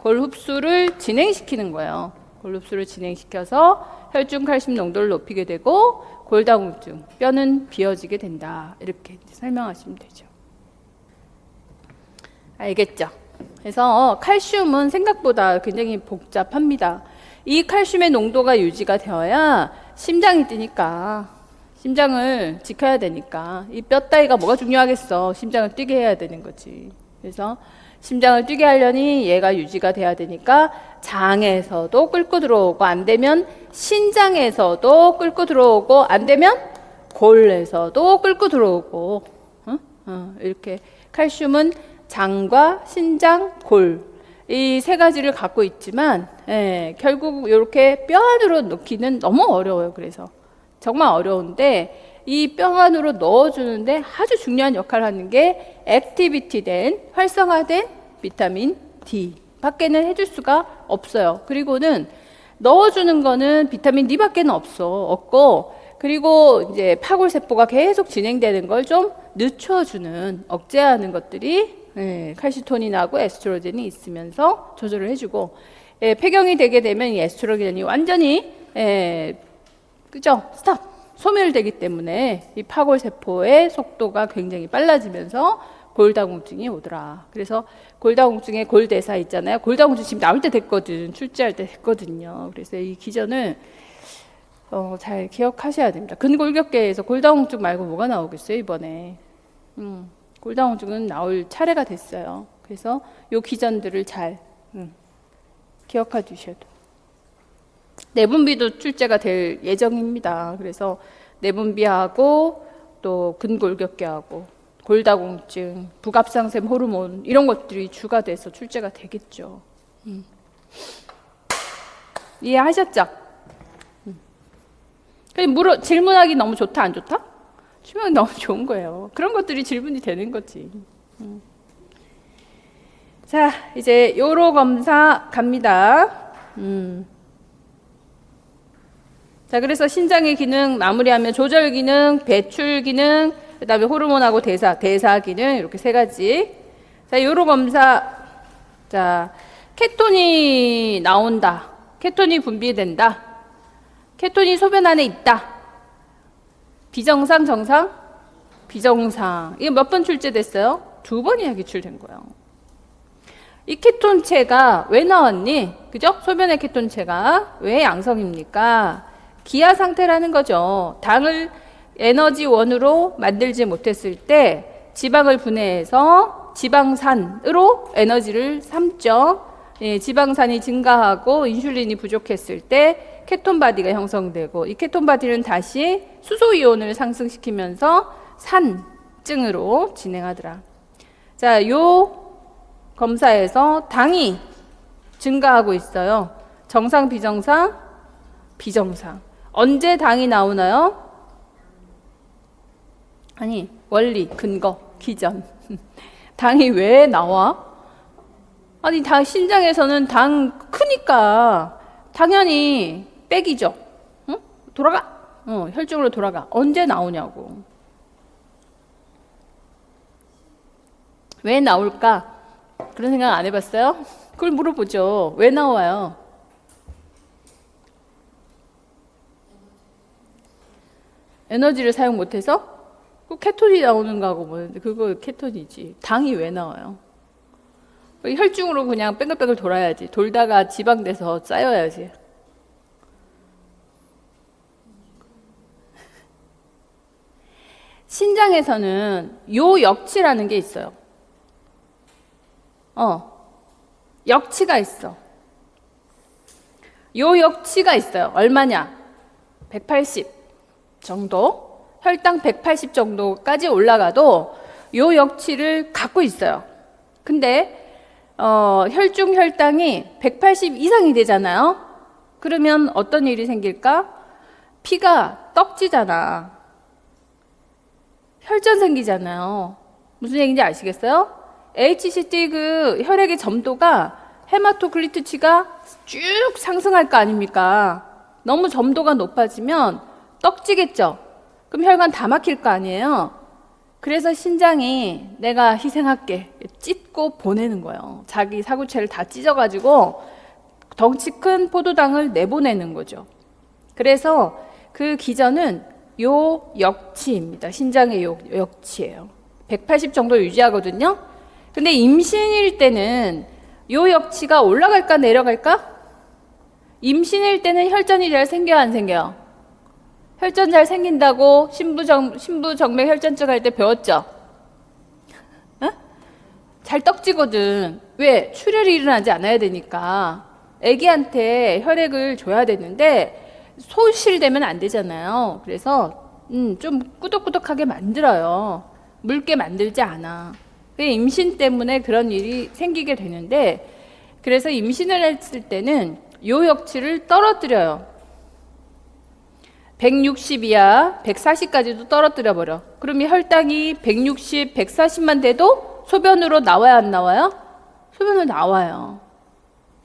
골 흡수를 진행시키는 거예요. 골 흡수를 진행시켜서 혈중 칼슘 농도를 높이게 되고 골다공증, 뼈는 비어지게 된다. 이렇게 설명하시면 되죠. 알겠죠? 그래서 칼슘은 생각보다 굉장히 복잡합니다. 이 칼슘의 농도가 유지가 되어야 심장이 뛰니까, 심장을 지켜야 되니까 이 뼈 따위가 뭐가 중요하겠어. 심장을 뛰게 해야 되는 거지. 그래서 심장을 뛰게 하려니 얘가 유지가 돼야 되니까 장에서도 끌고 들어오고 안 되면 신장에서도 끌고 들어오고 안 되면 골에서도 끌고 들어오고 이렇게 칼슘은 장과 신장, 골 이 세 가지를 갖고 있지만 결국 이렇게 뼈 안으로 넣기는 너무 어려워요. 그래서 정말 어려운데 이 뼈 안으로 넣어주는데 아주 중요한 역할을 하는 게 액티비티된 활성화된 비타민 D 밖에는 해줄 수가 없어요. 그리고는 넣어주는 거는 비타민 D 밖에는 없고 그리고 이제 파골세포가 계속 진행되는 걸 좀 늦춰주는 억제하는 것들이 칼시토닌하고 에스트로겐이 있으면서 조절을 해주고 폐경이 되게 되면 이 에스트로겐이 완전히 그죠? 스탑 소멸되기 때문에 이 파골세포의 속도가 굉장히 빨라지면서 골다공증이 오더라. 그래서 골다공증에 골대사 있잖아요. 골다공증 지금 나올 때 됐거든. 출제할 때 됐거든요. 그래서 이 기전을 잘 기억하셔야 됩니다. 근골격계에서 골다공증 말고 뭐가 나오겠어요, 이번에. 골다공증은 나올 차례가 됐어요. 그래서 요 기전들을 잘 기억해 두셔야 돼요. 내분비도 출제가 될 예정입니다. 그래서 내분비하고 또 근골격계하고 골다공증, 부갑상샘 호르몬 이런 것들이 주가 돼서 출제가 되겠죠. 이해하셨죠? 질문하기 너무 좋다 안 좋다? 질문이 너무 좋은 거예요. 그런 것들이 질문이 되는 거지. 자, 이제 요로 검사 갑니다. 자, 그래서 신장의 기능 마무리하면 조절 기능, 배출 기능, 그 다음에 호르몬하고 대사 기능 이렇게 세 가지. 자, 요로 검사. 자, 케톤이 나온다. 케톤이 분비된다. 케톤이 소변 안에 있다. 비정상, 정상? 비정상. 이게 몇 번 출제됐어요? 2번이나 기출된 거예요. 이 케톤체가 왜 나왔니? 그죠? 소변의 케톤체가 왜 양성입니까? 기아 상태라는 거죠. 당을 에너지원으로 만들지 못했을 때 지방을 분해해서 지방산으로 에너지를 삼죠. 예, 지방산이 증가하고 인슐린이 부족했을 때 케톤바디가 형성되고 이 케톤바디는 다시 수소이온을 상승시키면서 산증으로 진행하더라. 자, 요 검사에서 당이 증가하고 있어요. 정상, 비정상? 비정상. 언제 당이 나오나요? 아니, 원리, 근거, 기전. 당이 왜 나와? 아니, 신장에서는 당 크니까 당연히 빽이죠. 응? 돌아가. 혈중으로 돌아가. 언제 나오냐고. 왜 나올까? 그런 생각 안 해봤어요? 그걸 물어보죠. 왜 나와요? 에너지를 사용 못해서? 그 케톤이 나오는 거하고 뭐는데 그거 케톤이지. 당이 왜 나와요? 혈중으로 그냥 뺑글뺑글 돌아야지. 돌다가 지방돼서 쌓여야지. 신장에서는 요역치라는 게 있어요. 역치가 있어. 요역치가 있어요. 얼마냐? 180 정도. 혈당 180 정도까지 올라가도 요 역치를 갖고 있어요. 근데 혈중 혈당이 180 이상이 되잖아요. 그러면 어떤 일이 생길까? 피가 떡지잖아. 혈전 생기잖아요. 무슨 얘기인지 아시겠어요? HCT 그 혈액의 점도가 헤마토크리트치가 쭉 상승할 거 아닙니까? 너무 점도가 높아지면 떡지겠죠? 그럼 혈관 다 막힐 거 아니에요? 그래서 신장이 내가 희생할게 찢고 보내는 거예요. 자기 사구체를 다 찢어가지고 덩치 큰 포도당을 내보내는 거죠. 그래서 그 기전은 요 역치입니다. 신장의 요 역치예요. 180 정도 유지하거든요. 근데 임신일 때는 요 역치가 올라갈까 내려갈까? 임신일 때는 혈전이 잘 생겨요, 안 생겨요? 혈전 잘 생긴다고 신부정맥 혈전증 할 때 배웠죠? 잘 떡지거든. 왜? 출혈이 일어나지 않아야 되니까. 애기한테 혈액을 줘야 되는데 소실되면 안 되잖아요. 그래서 좀 꾸덕꾸덕하게 만들어요. 묽게 만들지 않아. 임신 때문에 그런 일이 생기게 되는데, 그래서 임신을 했을 때는 요 역치를 떨어뜨려요. 160 이하, 140까지도 떨어뜨려 버려. 그럼 이 혈당이 160, 140만 돼도 소변으로 나와야 안 나와요? 소변으로 나와요.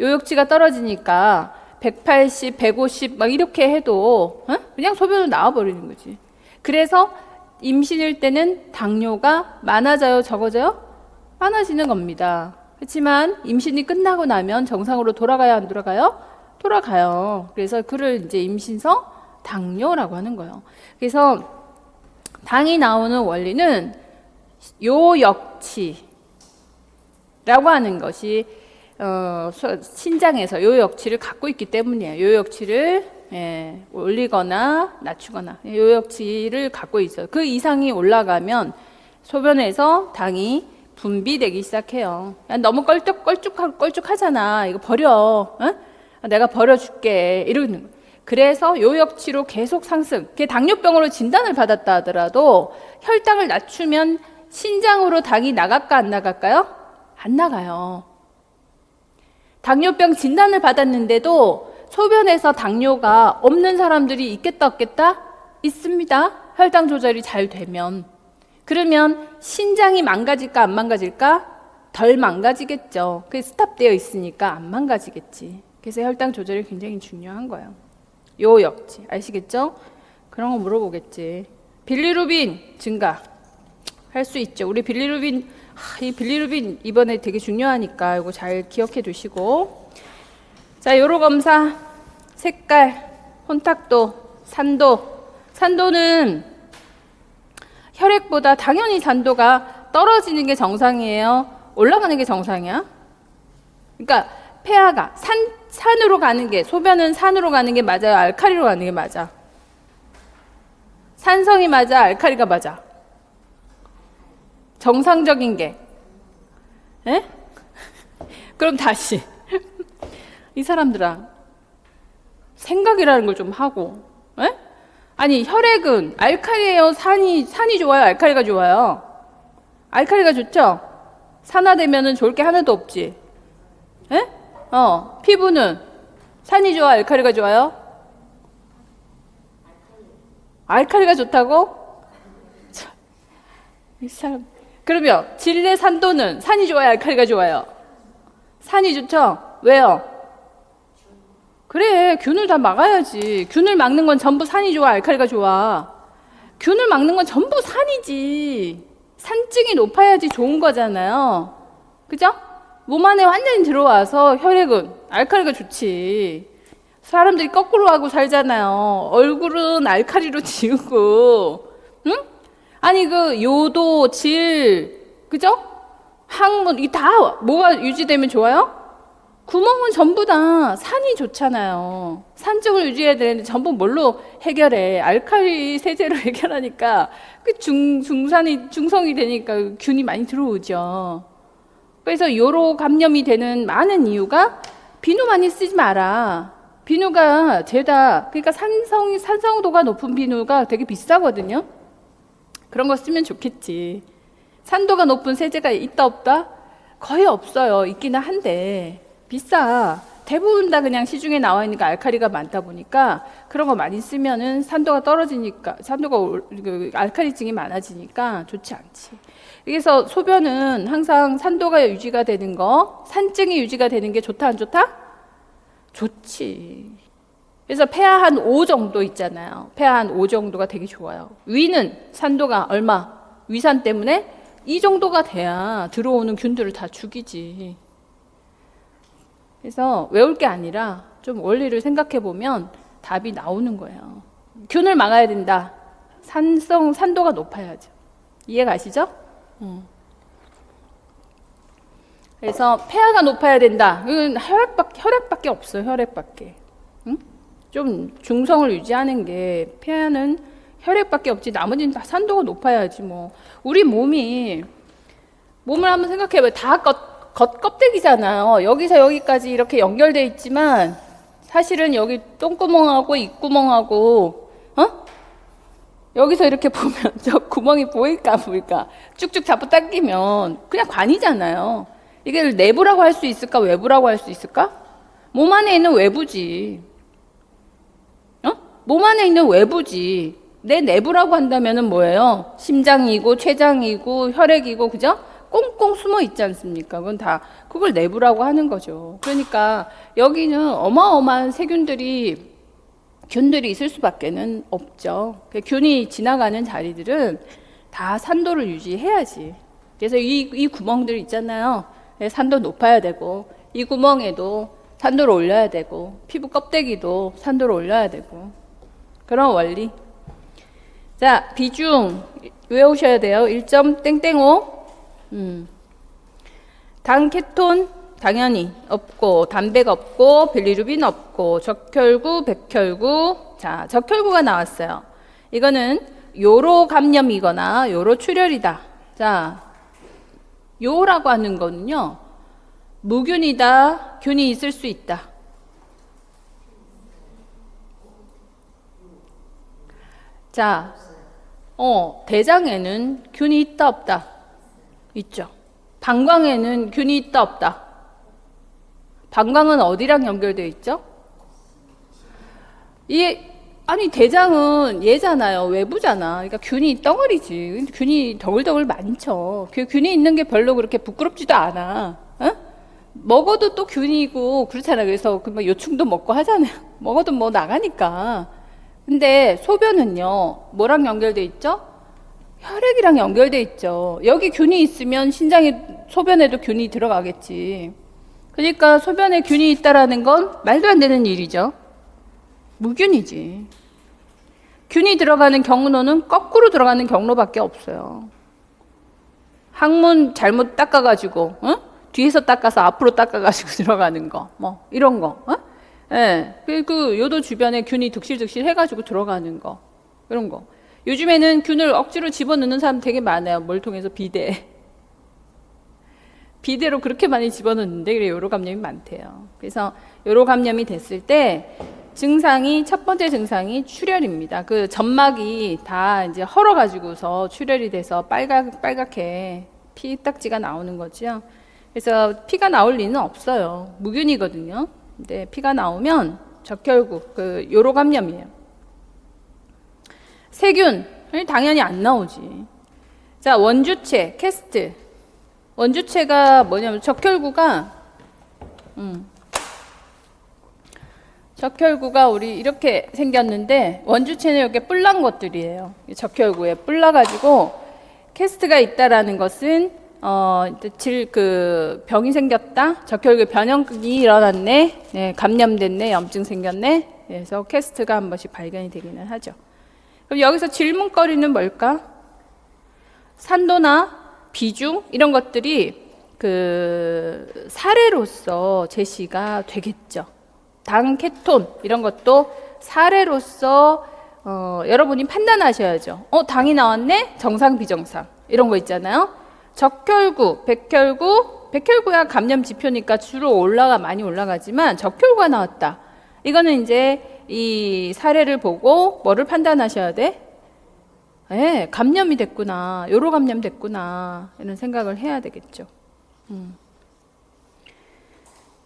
요역치가 떨어지니까 180, 150 막 이렇게 해도 그냥 소변으로 나와 버리는 거지. 그래서 임신일 때는 당뇨가 많아져요, 적어져요? 많아지는 겁니다. 그렇지만 임신이 끝나고 나면 정상으로 돌아가야 안 돌아가요? 돌아가요. 그래서 그를 이제 임신서 당뇨라고 하는 거예요. 그래서 당이 나오는 원리는 요역치라고 하는 것이 신장에서 요역치를 갖고 있기 때문이에요. 요역치를 올리거나 낮추거나 요역치를 갖고 있어요. 그 이상이 올라가면 소변에서 당이 분비되기 시작해요. 너무 껄쭉하잖아. 이거 버려. 어? 내가 버려줄게. 이러는 거예요. 그래서 요역치로 계속 상승. 그게 당뇨병으로 진단을 받았다 하더라도 혈당을 낮추면 신장으로 당이 나갈까 안 나갈까요? 안 나가요. 당뇨병 진단을 받았는데도 소변에서 당뇨가 없는 사람들이 있겠다 없겠다? 있습니다. 혈당 조절이 잘 되면. 그러면 신장이 망가질까 안 망가질까? 덜 망가지겠죠. 그게 스탑되어 있으니까 안 망가지겠지. 그래서 혈당 조절이 굉장히 중요한 거예요. 요역치 아시겠죠? 그런 거 물어보겠지. 빌리루빈 증가 할 수 있죠. 우리 빌리루빈 이 빌리루빈 이번에 되게 중요하니까 이거 잘 기억해 두시고. 자, 요로 검사 색깔, 혼탁도, 산도는 혈액보다 당연히 산도가 떨어지는 게 정상이에요? 올라가는 게 정상이야? 그러니까 폐하가 산으로 가는 게, 소변은 산으로 가는 게 맞아요? 알칼리로 가는 게 맞아? 산성이 맞아? 알칼리가 맞아? 정상적인 게. 에? 그럼 다시 이 사람들아 생각이라는 걸 좀 하고. 에? 아니 혈액은 알칼리예요? 산이 좋아요? 알칼리가 좋아요? 알칼리가 좋죠? 산화되면은 좋을 게 하나도 없지. 에? 피부는 산이 좋아? 알칼리가 좋아요? 알칼리가 좋다고? 참, 이 사람. 그러면 질내 산도는 산이 좋아요? 알칼리가 좋아요? 산이 좋죠? 왜요? 그래, 균을 다 막아야지. 균을 막는 건 전부 산이 좋아? 알칼리가 좋아? 균을 막는 건 전부 산이지. 산증이 높아야지 좋은 거잖아요. 그죠? 몸 안에 완전히 들어와서 혈액은 알칼리가 좋지. 사람들이 거꾸로 하고 살잖아요. 얼굴은 알칼리로 지우고, 응? 아니 그 요도, 질, 그죠? 항문 이 다 뭐가 유지되면 좋아요? 구멍은 전부 다 산이 좋잖아요. 산증을 유지해야 되는데 전부 뭘로 해결해? 알칼리 세제로 해결하니까 그 중성이 되니까 균이 많이 들어오죠. 그래서 요로 감염이 되는 많은 이유가 비누 많이 쓰지 마라. 비누가 죄다. 그러니까 산성도가 높은 비누가 되게 비싸거든요. 그런 거 쓰면 좋겠지. 산도가 높은 세제가 있다 없다? 거의 없어요. 있기는 한데 비싸. 대부분 다 그냥 시중에 나와 있는 게 알칼리가 많다 보니까 그런 거 많이 쓰면은 산도가 떨어지니까 알칼리증이 많아지니까 좋지 않지. 그래서 소변은 항상 산도가 유지가 되는 거, 산증이 유지가 되는 게 좋다 안 좋다? 좋지. 그래서 폐하 한 5 정도 있잖아요. 폐하 한 5 정도가 되게 좋아요. 위는 산도가 얼마? 위산 때문에 이 정도가 돼야 들어오는 균들을 다 죽이지. 그래서 외울 게 아니라 좀 원리를 생각해 보면 답이 나오는 거예요. 균을 막아야 된다. 산도가 높아야죠. 이해 가시죠? 그래서 폐하가 높아야 된다. 이건 혈액밖에 없어요. 혈액밖에. 응? 좀 중성을 유지하는 게 폐하는 혈액밖에 없지. 나머지는 다 산도가 높아야지 뭐. 우리 몸을 한번 생각해봐요. 다 겉껍데기잖아요. 여기서 여기까지 이렇게 연결돼 있지만 사실은 여기 똥구멍하고 입구멍하고 여기서 이렇게 보면 저 구멍이 보일까 보일까 쭉쭉 잡고 당기면 그냥 관이잖아요. 이게 내부라고 할 수 있을까 외부라고 할 수 있을까? 몸 안에 있는 외부지. 몸 안에 있는 외부지. 내 내부라고 한다면은 뭐예요? 심장이고 췌장이고 혈액이고 그죠? 꽁꽁 숨어 있지 않습니까? 그걸 내부라고 하는 거죠. 그러니까 여기는 어마어마한 균들이 있을 수밖에는 없죠. 균이 지나가는 자리들은 다 산도를 유지해야지. 그래서 이 구멍들 있잖아요. 산도 높아야 되고, 이 구멍에도 산도를 올려야 되고, 피부 껍데기도 산도를 올려야 되고. 그런 원리. 자, 비중 외우셔야 돼요. 1.땡땡5. 당 케톤 당연히 없고, 단백 없고, 빌리루빈 없고, 적혈구, 백혈구. 자, 적혈구가 나왔어요. 이거는 요로 감염이거나 요로 출혈이다. 자, 요라고 하는 거는요, 무균이다, 균이 있을 수 있다. 자, 대장에는 균이 있다, 없다? 있죠. 방광에는 균이 있다, 없다? 방광은 어디랑 연결되어 있죠? 아니, 대장은 얘잖아요. 외부잖아. 그러니까 균이 덩어리지. 균이 덩글덩글 많죠. 균이 있는 게 별로 그렇게 부끄럽지도 않아. 어? 먹어도 또 균이고, 그렇잖아. 그래서 요충도 먹고 하잖아요. 먹어도 뭐 나가니까. 근데 소변은요, 뭐랑 연결돼 있죠? 혈액이랑 연결돼 있죠. 여기 균이 있으면 소변에도 균이 들어가겠지. 그러니까 소변에 균이 있다라는 건 말도 안 되는 일이죠. 무균이지. 균이 들어가는 경로는 거꾸로 들어가는 경로밖에 없어요. 항문 잘못 닦아가지고, 뒤에서 닦아서 앞으로 닦아가지고 들어가는 거, 뭐 이런 거. 예. 그 요도 주변에 균이 득실득실 해가지고 들어가는 거, 이런 거. 요즘에는 균을 억지로 집어넣는 사람 되게 많아요. 뭘 통해서? 비대로 그렇게 많이 집어넣는데, 그래 요로 감염이 많대요. 그래서 요로 감염이 됐을 때 첫 번째 증상이 출혈입니다. 그 점막이 다 이제 헐어가지고서 출혈이 돼서 빨갛게 피딱지가 나오는 거죠. 그래서 피가 나올 리는 없어요. 무균이거든요. 근데 피가 나오면 적혈구, 요로 감염이에요. 세균, 당연히 안 나오지. 자, 원주체, 캐스트. 원주체가 뭐냐면 적혈구가 우리 이렇게 생겼는데, 원주체는 이렇게 뿔난 것들이에요. 적혈구에 뿔나가지고 캐스트가 있다라는 것은 병이 생겼다, 적혈구에 변형이 일어났네, 네, 감염됐네, 염증 생겼네. 그래서 캐스트가 한 번씩 발견이 되기는 하죠. 그럼 여기서 질문거리는 뭘까? 산도나 비중 이런 것들이 사례로서 제시가 되겠죠. 당 케톤 이런 것도 사례로서 여러분이 판단하셔야죠. 당이 나왔네? 정상 비정상 이런 거 있잖아요. 적혈구, 백혈구야 감염 지표니까 주로 많이 올라가지만 적혈구가 나왔다. 이거는 이제 이 사례를 보고 뭐를 판단하셔야 돼? 감염이 됐구나, 요로 감염 됐구나, 이런 생각을 해야 되겠죠.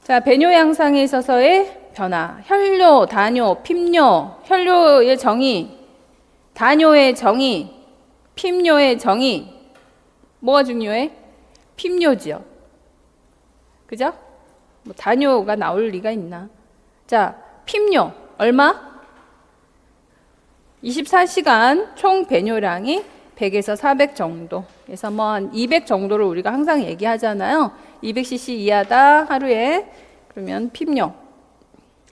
자, 배뇨 양상에 있어서의 변화. 혈뇨, 다뇨, 핍뇨. 혈뇨의 정의, 다뇨의 정의, 핍뇨의 정의. 뭐가 중요해? 핍뇨지요. 그죠? 뭐 다뇨가 나올 리가 있나? 자, 핍뇨 얼마? 24시간 총 배뇨량이 100에서 400 정도. 그래서 뭐 한 200 정도를 우리가 항상 얘기하잖아요. 200cc 이하다 하루에. 그러면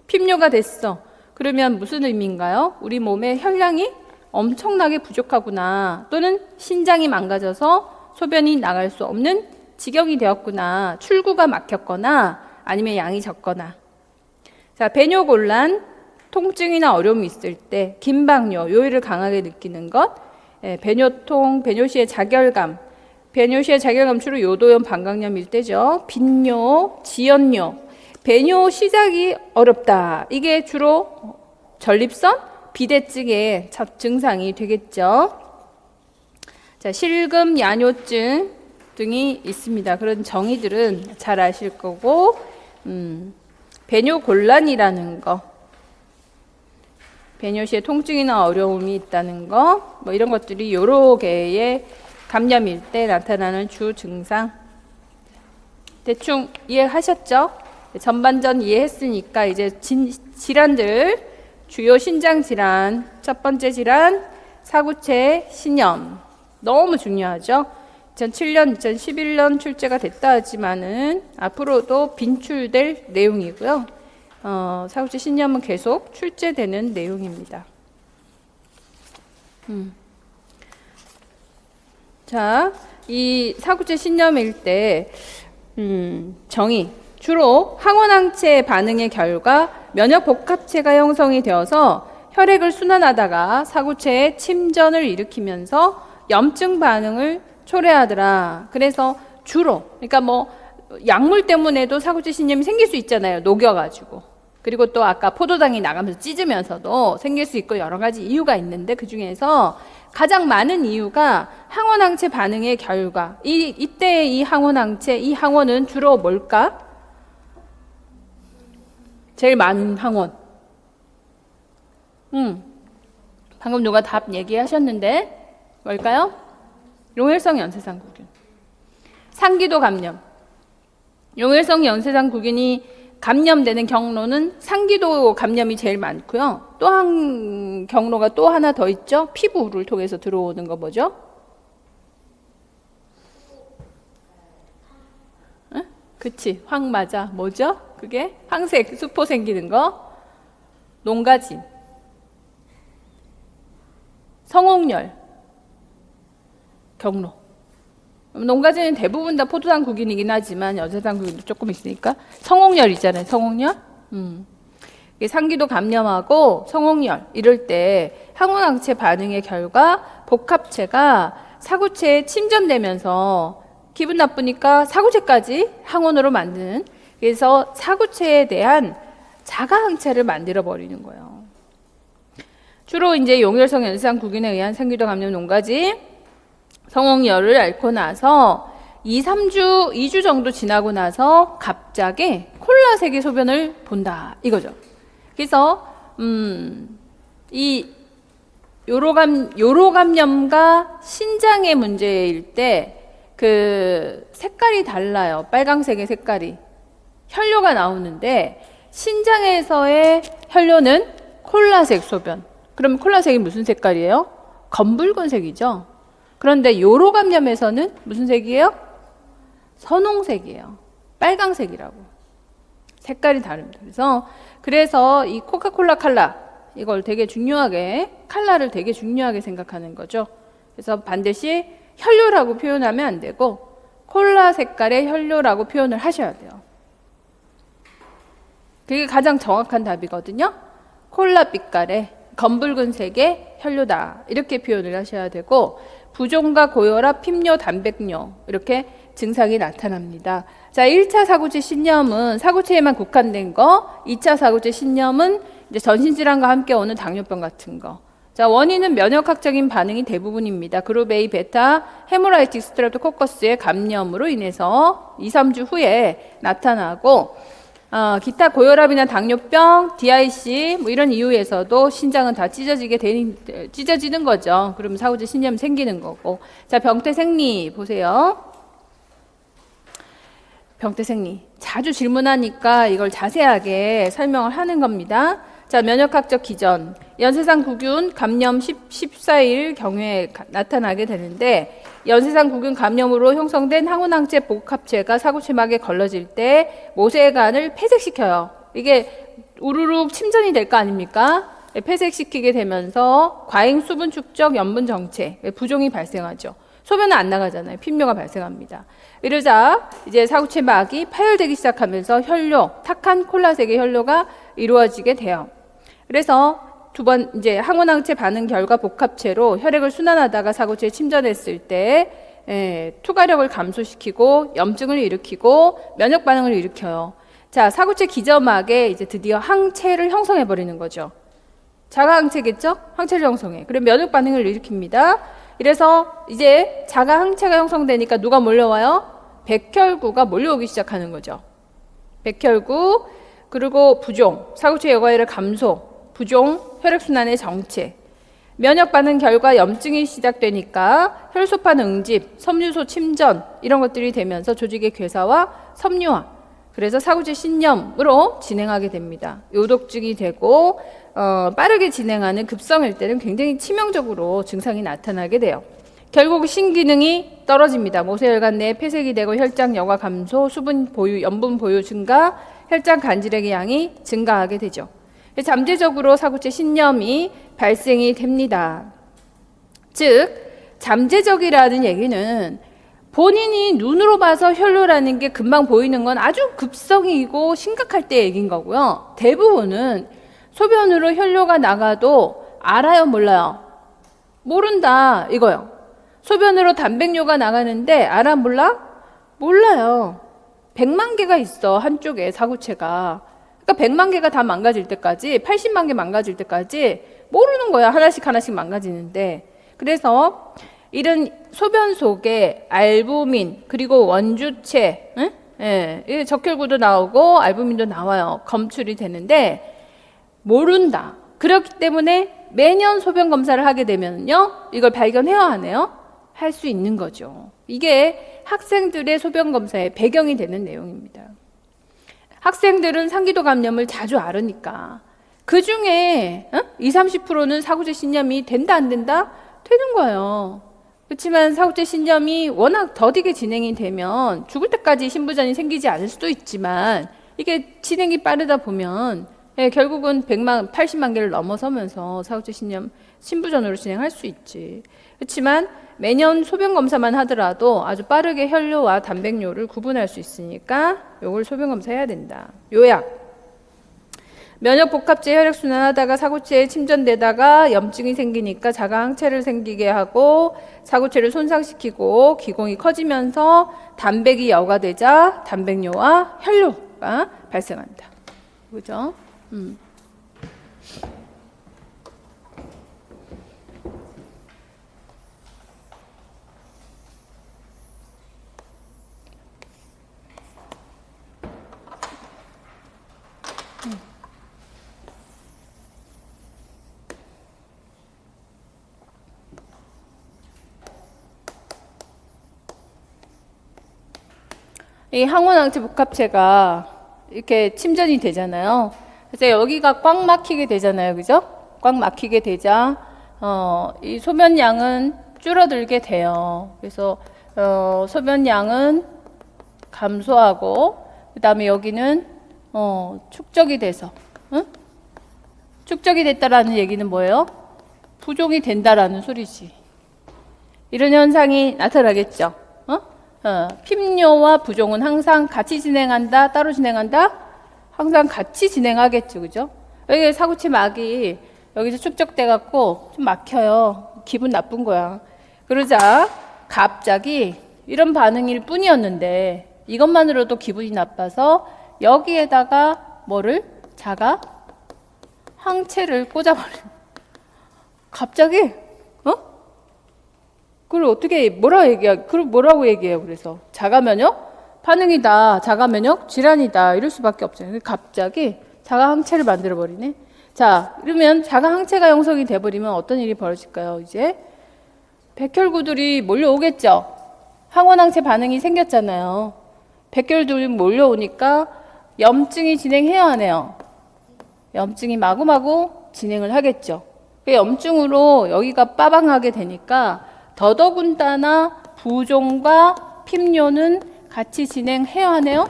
핍뇨가 됐어. 그러면 무슨 의미인가요? 우리 몸에 혈량이 엄청나게 부족하구나. 또는 신장이 망가져서 소변이 나갈 수 없는 지경이 되었구나. 출구가 막혔거나 아니면 양이 적거나. 자, 배뇨곤란, 통증이나 어려움이 있을 때 긴박요, 요일을 강하게 느끼는 것, 배뇨통, 배뇨시의 자결감, 배뇨시의 자결감 주로 요도염, 방광염일 때죠. 빈뇨, 지연뇨, 배뇨 시작이 어렵다. 이게 주로 전립선, 비대증의 첫 증상이 되겠죠. 자, 실금, 야뇨증 등이 있습니다. 그런 정의들은 잘 아실 거고, 배뇨곤란이라는 거, 배뇨시에 통증이나 어려움이 있다는 거, 뭐 이런 것들이 여러 개의 감염일 때 나타나는 주 증상. 대충 이해하셨죠? 전반전 이해했으니까 이제 질환들, 주요 신장 질환, 첫 번째 질환, 사구체 신염. 너무 중요하죠? 2007년, 2011년 출제가 됐다 하지만은 앞으로도 빈출될 내용이고요. 사구체 신염은 계속 출제되는 내용입니다. 자, 이 사구체 신염일 때 정의 주로 항원항체 반응의 결과 면역 복합체가 형성이 되어서 혈액을 순환하다가 사구체에 침전을 일으키면서 염증 반응을 초래하더라. 그래서 주로 그러니까 뭐 약물 때문에도 사구체 신염이 생길 수 있잖아요. 녹여가지고. 그리고 또 아까 포도당이 나가면서 찢으면서도 생길 수 있고 여러 가지 이유가 있는데 그 중에서 가장 많은 이유가 항원항체 반응의 결과. 이때의 이 항원항체, 이 항원은 주로 뭘까? 제일 많은 항원. 방금 누가 답 얘기하셨는데 뭘까요? 용혈성 연쇄상구균. 상기도 감염. 용혈성 연쇄상구균이 감염되는 경로는 상기도 감염이 제일 많고요. 또 한 경로가 또 하나 더 있죠. 피부를 통해서 들어오는 거 뭐죠? 응? 그치, 황 맞아. 뭐죠? 그게 황색, 수포 생기는 거. 농가진, 성홍열 경로. 농가진은 대부분 다 포도당 구균이긴 하지만 연쇄상 구균도 조금 있으니까 성홍열 있잖아요. 성홍열. 이게 상기도 감염하고 성홍열 이럴 때 항원항체 반응의 결과 복합체가 사구체에 침전되면서 기분 나쁘니까 사구체까지 항원으로 만드는, 그래서 사구체에 대한 자가항체를 만들어 버리는 거예요. 주로 이제 용혈성 연쇄상 구균에 의한 상기도 감염 농가진 성홍열을 앓고 나서 2주 정도 지나고 나서 갑자기 콜라색의 소변을 본다 이거죠. 그래서 이 요로감염과 신장의 문제일 때 그 색깔이 달라요. 빨강색의 색깔이 혈뇨가 나오는데 신장에서의 혈뇨는 콜라색 소변. 그럼 콜라색이 무슨 색깔이에요? 검붉은색이죠. 그런데 요로감염에서는 무슨 색이에요? 선홍색이에요. 빨강색이라고. 색깔이 다릅니다. 그래서 이 코카콜라 칼라, 이걸 되게 중요하게, 칼라를 되게 중요하게 생각하는 거죠. 그래서 반드시 혈뇨라고 표현하면 안 되고 콜라 색깔의 혈뇨라고 표현을 하셔야 돼요. 그게 가장 정확한 답이거든요. 콜라 빛깔의 검붉은색의 혈뇨다 이렇게 표현을 하셔야 되고, 부종과 고혈압, 핍뇨, 단백뇨 이렇게 증상이 나타납니다. 자, 1차 사구체 신염은 사구체에만 국한된 거, 2차 사구체 신염은 이제 전신질환과 함께 오는 당뇨병 같은 거. 자, 원인은 면역학적인 반응이 대부분입니다. 그룹 A 베타 헤모라이틱 스트랩토코커스의 감염으로 인해서 2, 3주 후에 나타나고, 기타 고혈압이나 당뇨병, DIC 뭐 이런 이유에서도 신장은 다 찢어지는 거죠. 그러면 사구체 신염 생기는 거고. 자, 병태생리 보세요. 병태생리 자주 질문하니까 이걸 자세하게 설명을 하는 겁니다. 자, 면역학적 기전. 연쇄상 구균 감염 14일 경우에 나타나게 되는데, 연쇄상 구균 감염으로 형성된 항원항체 복합체가 사구체막에 걸러질 때 모세관을 폐색시켜요. 이게 우르륵 침전이 될 거 아닙니까? 폐색시키게 되면서 과잉 수분 축적, 염분 정체, 부종이 발생하죠. 소변은 안 나가잖아요. 핍뇨가 발생합니다. 이러자 이제 사구체막이 파열되기 시작하면서 혈뇨, 탁한 콜라색의 혈뇨가 이루어지게 돼요. 그래서 두 번 이제 항원항체 반응 결과 복합체로 혈액을 순환하다가 사구체에 침전했을 때 투과력을 감소시키고 염증을 일으키고 면역 반응을 일으켜요. 자, 사구체 기저막에 이제 드디어 항체를 형성해 버리는 거죠. 자가항체겠죠? 항체를 형성해. 그럼 면역 반응을 일으킵니다. 이래서 이제 자가항체가 형성되니까 누가 몰려와요? 백혈구가 몰려오기 시작하는 거죠. 백혈구, 그리고 부종, 사구체 여과율의 감소, 부종, 혈액순환의 정체, 면역 반응 결과 염증이 시작되니까 혈소판 응집, 섬유소 침전 이런 것들이 되면서 조직의 괴사와 섬유화, 그래서 사구체 신염으로 진행하게 됩니다. 요독증이 되고 빠르게 진행하는 급성일 때는 굉장히 치명적으로 증상이 나타나게 돼요. 결국 신기능이 떨어집니다. 모세혈관 내에 폐색이 되고 혈장 여과 감소, 수분 보유, 염분 보유 증가, 혈장 간질액의 양이 증가하게 되죠. 잠재적으로 사구체 신염이 발생이 됩니다. 즉 잠재적이라는 얘기는 본인이 눈으로 봐서 혈뇨라는 게 금방 보이는 건 아주 급성이고 심각할 때 얘기인 거고요. 대부분은 소변으로 혈뇨가 나가도 알아요, 몰라요? 모른다 이거요. 소변으로 단백뇨가 나가는데 알아, 몰라? 몰라요. 100만 개가 있어, 한쪽에 사구체가. 그러니까 100만 개가 다 망가질 때까지, 80만 개 망가질 때까지 모르는 거야. 하나씩 하나씩 망가지는데. 그래서 이런 소변 속에 알부민 그리고 원주체, 응? 예, 적혈구도 나오고 알부민도 나와요. 검출이 되는데 모른다. 그렇기 때문에 매년 소변 검사를 하게 되면요, 이걸 발견해야 하네요. 할 수 있는 거죠. 이게 학생들의 소변 검사의 배경이 되는 내용입니다. 학생들은 상기도 감염을 자주 앓으니까 그 중에 20, 30%는 사구제 신염이 된다 안 된다? 되는 거예요. 그렇지만 사구제 신염이 워낙 더디게 진행이 되면 죽을 때까지 신부전이 생기지 않을 수도 있지만 이게 진행이 빠르다 보면 결국은 100만, 80만 개를 넘어서면서 사구제 신염 신부전으로 진행할 수 있지. 그렇지만 매년 소변 검사만 하더라도 아주 빠르게 혈뇨와 단백뇨를 구분할 수 있으니까 요걸 소변 검사해야 된다. 요약. 면역 복합제 혈액순환 하다가 사구체에 침전되다가 염증이 생기니까 자가 항체를 생기게 하고 사구체를 손상시키고 기공이 커지면서 단백이 여과되자 단백뇨와 혈뇨가 발생한다. 그죠? 이 항원항체 복합체가 이렇게 침전이 되잖아요. 그래서 여기가 꽉 막히게 되잖아요. 그죠? 꽉 막히게 되자 이 소변량은 줄어들게 돼요. 그래서 소변량은 감소하고 그 다음에 여기는 축적이 돼서 축적이 됐다라는 얘기는 뭐예요? 부종이 된다라는 소리지. 이런 현상이 나타나겠죠. 핍뇨와 부종은 항상 같이 진행한다? 따로 진행한다? 항상 같이 진행하겠죠. 그죠? 여기 사구체 막이 여기서 축적돼 갖고 좀 막혀요. 기분 나쁜 거야. 그러자 갑자기 이런 반응일 뿐이었는데 이것만으로도 기분이 나빠서 여기에다가 뭐를? 자가 항체를 꽂아버려. 갑자기? 그걸 어떻게 뭐라고 얘기해요? 그래서 자가 면역 반응이다, 자가 면역 질환이다 이럴 수밖에 없잖아요. 갑자기 자가 항체를 만들어 버리네. 자, 그러면 자가 항체가 형성이 돼 버리면 어떤 일이 벌어질까요? 이제 백혈구들이 몰려오겠죠. 항원항체 반응이 생겼잖아요. 백혈들이 몰려오니까 염증이 진행해야 하네요. 염증이 마구마구 진행을 하겠죠. 그 염증으로 여기가 빠방하게 되니까 더더군다나 부종과 핍뇨는 같이 진행해야 하네요?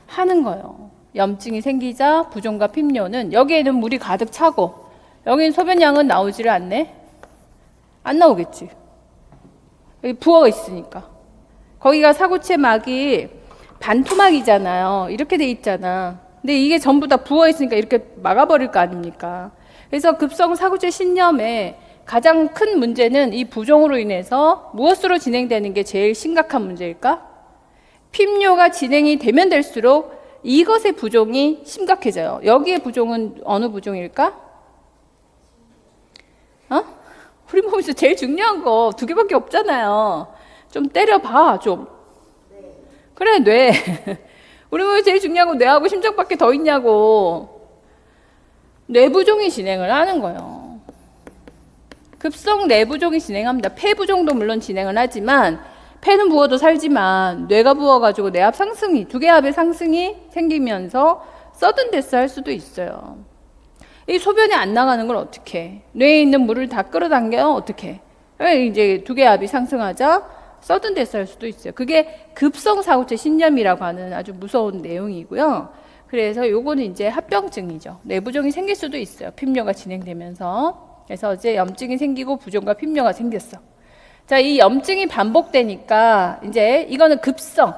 하는 거예요. 염증이 생기자 부종과 핍뇨는 여기에는 물이 가득 차고 여기는 소변량은 나오지를 않네? 안 나오겠지. 여기 부어가 있으니까. 거기가 사구체 막이 반토막이잖아요. 이렇게 돼 있잖아. 근데 이게 전부 다 부어 있으니까 이렇게 막아버릴 거 아닙니까? 그래서 급성 사구체 신염에 가장 큰 문제는 이 부종으로 인해서 무엇으로 진행되는 게 제일 심각한 문제일까? 핍뇨가 진행이 되면 될수록 이것의 부종이 심각해져요. 여기의 부종은 어느 부종일까? 우리 몸에서 제일 중요한 거 2개밖에 없잖아요. 좀 때려봐, 좀. 그래, 뇌. 우리 몸에서 제일 중요한 건 뇌하고 심장밖에 더 있냐고. 뇌부종이 진행을 하는 거예요. 급성 뇌부종이 진행합니다. 폐부종도 물론 진행을 하지만 폐는 부어도 살지만 뇌가 부어가지고 뇌압 상승이, 두개압의 상승이 생기면서 서든데스 할 수도 있어요. 이 소변이 안 나가는 걸 어떻게 해? 뇌에 있는 물을 다 끌어당겨요? 어떻게 해? 이제 두개압이 상승하자 서든데스 할 수도 있어요. 그게 급성 사구체 신염이라고 하는 아주 무서운 내용이고요. 그래서 요거는 이제 합병증이죠. 뇌부종이 생길 수도 있어요. 핍뇨가 진행되면서. 그래서 이제 염증이 생기고 부종과 핍뇨가 생겼어. 자, 이 염증이 반복되니까 이제 이거는 급성.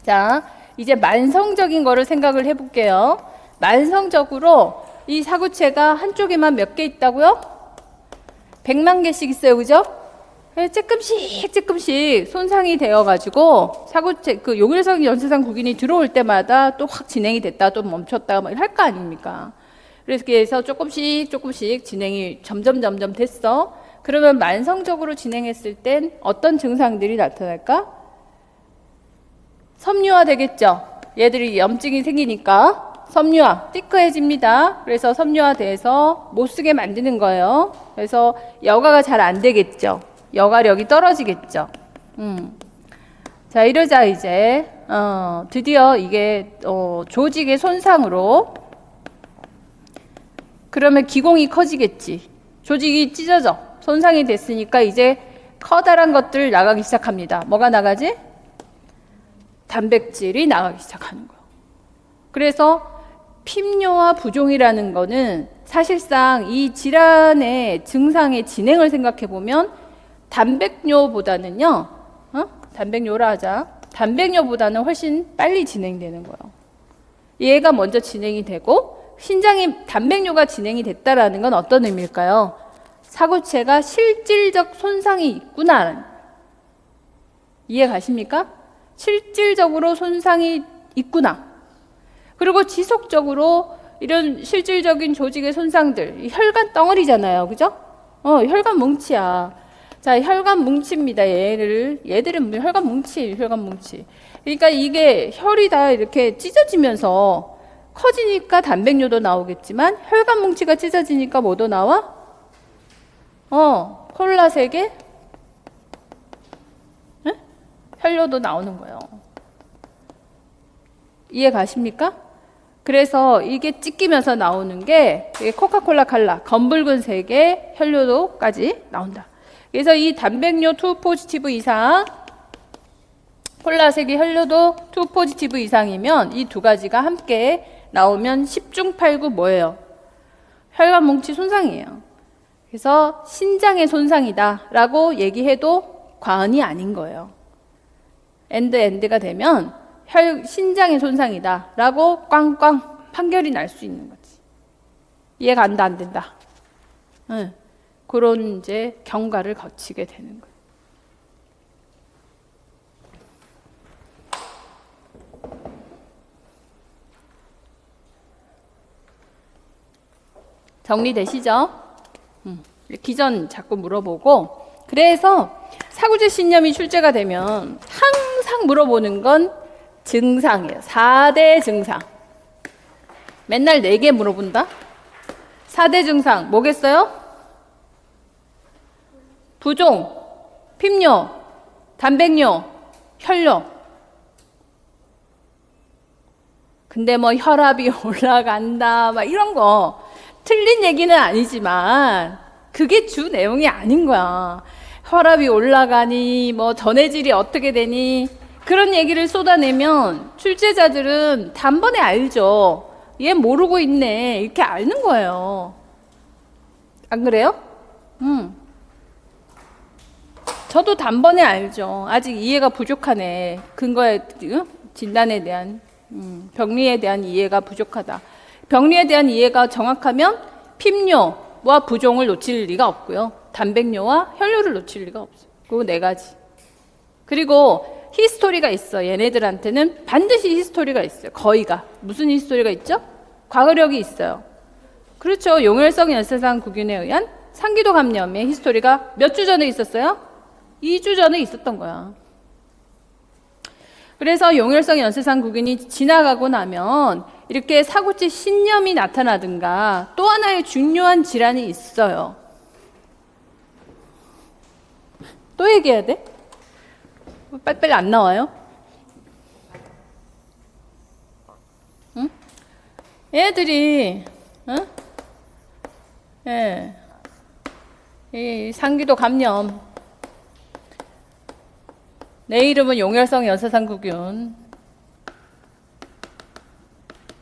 자, 이제 만성적인 거를 생각을 해볼게요. 만성적으로 이 사구체가 한쪽에만 몇 개 있다고요? 100만 개씩 있어요, 그죠? 조금씩 손상이 되어가지고 사구체 그 용일성 연쇄상 구균이 들어올 때마다 또 확 진행이 됐다 또 멈췄다가 막 할 거 아닙니까? 그래서 조금씩 진행이 점점 됐어. 그러면 만성적으로 진행했을 땐 어떤 증상들이 나타날까? 섬유화 되겠죠. 얘들이 염증이 생기니까 섬유화, 띠크해집니다. 그래서 섬유화 돼서 못 쓰게 만드는 거예요. 그래서 여가가 잘 안 되겠죠. 여가력이 떨어지겠죠. 자, 이러자 이제 드디어 이게 조직의 손상으로 그러면 기공이 커지겠지. 조직이 찢어져. 손상이 됐으니까 이제 커다란 것들 나가기 시작합니다. 뭐가 나가지? 단백질이 나가기 시작하는 거예요. 그래서 핍뇨와 부종이라는 거는 사실상 이 질환의 증상의 진행을 생각해 보면 단백뇨보다는요, 단백뇨라 하자. 단백뇨보다는 훨씬 빨리 진행되는 거예요. 얘가 먼저 진행이 되고 신장에 단백뇨가 진행이 됐다라는 건 어떤 의미일까요? 사구체가 실질적 손상이 있구나. 이해 가십니까? 실질적으로 손상이 있구나. 그리고 지속적으로 이런 실질적인 조직의 손상들, 혈관 덩어리잖아요. 그죠? 혈관 뭉치야. 자, 혈관 뭉치입니다. 얘들은 혈관 뭉치. 그러니까 이게 혈이 다 이렇게 찢어지면서 커지니까 단백뇨도 나오겠지만 혈관 뭉치가 찢어지니까 뭐도 나와? 콜라색의 혈뇨도 나오는 거예요. 이해 가십니까? 그래서 이게 찢기면서 나오는 게 코카콜라 칼라 검붉은 색의 혈뇨도까지 나온다. 그래서 이 단백뇨 2 포지티브 이상, 콜라색의 혈뇨도 2 포지티브 이상이면 이 두 가지가 함께 나오면 10중 8구 뭐예요? 혈관 뭉치 손상이에요. 그래서 신장의 손상이다 라고 얘기해도 과언이 아닌 거예요. 엔드가 되면 신장의 손상이다 라고 꽝꽝 판결이 날 수 있는 거지. 이해가 안 된다. 그런 이제 경과를 거치게 되는 거예요. 정리되시죠? 기전 자꾸 물어보고, 그래서 사구제 신염이 출제가 되면 항상 물어보는 건 증상이에요. 4대 증상. 맨날 4개 물어본다? 4대 증상 뭐겠어요? 부종, 핍뇨, 단백뇨, 혈뇨. 근데 뭐 혈압이 올라간다 막 이런 거 틀린 얘기는 아니지만 그게 주 내용이 아닌 거야. 혈압이 올라가니 뭐 전해질이 어떻게 되니 그런 얘기를 쏟아내면 출제자들은 단번에 알죠. 얘 모르고 있네 이렇게 아는 거예요. 안 그래요? 저도 단번에 알죠. 아직 이해가 부족하네. 근거에 진단에 대한 병리에 대한 이해가 부족하다. 병리에 대한 이해가 정확하면 핍뇨와 부종을 놓칠 리가 없고요. 단백뇨와 혈뇨를 놓칠 리가 없어요. 그거 4가지. 그리고 히스토리가 있어. 얘네들한테는 반드시 히스토리가 있어요. 거의가. 무슨 히스토리가 있죠? 과거력이 있어요. 그렇죠. 용혈성 연쇄상 구균에 의한 상기도 감염의 히스토리가 몇 주 전에 있었어요? 2주 전에 있었던 거야. 그래서 용혈성 연쇄상 구균이 지나가고 나면 이렇게 사구체 신염이 나타나든가 또 하나의 중요한 질환이 있어요. 또 얘기해야 돼? 빨리빨리 안 나와요? 응? 얘들이 이 상기도 감염. 내 이름은 용혈성 연쇄상 구균.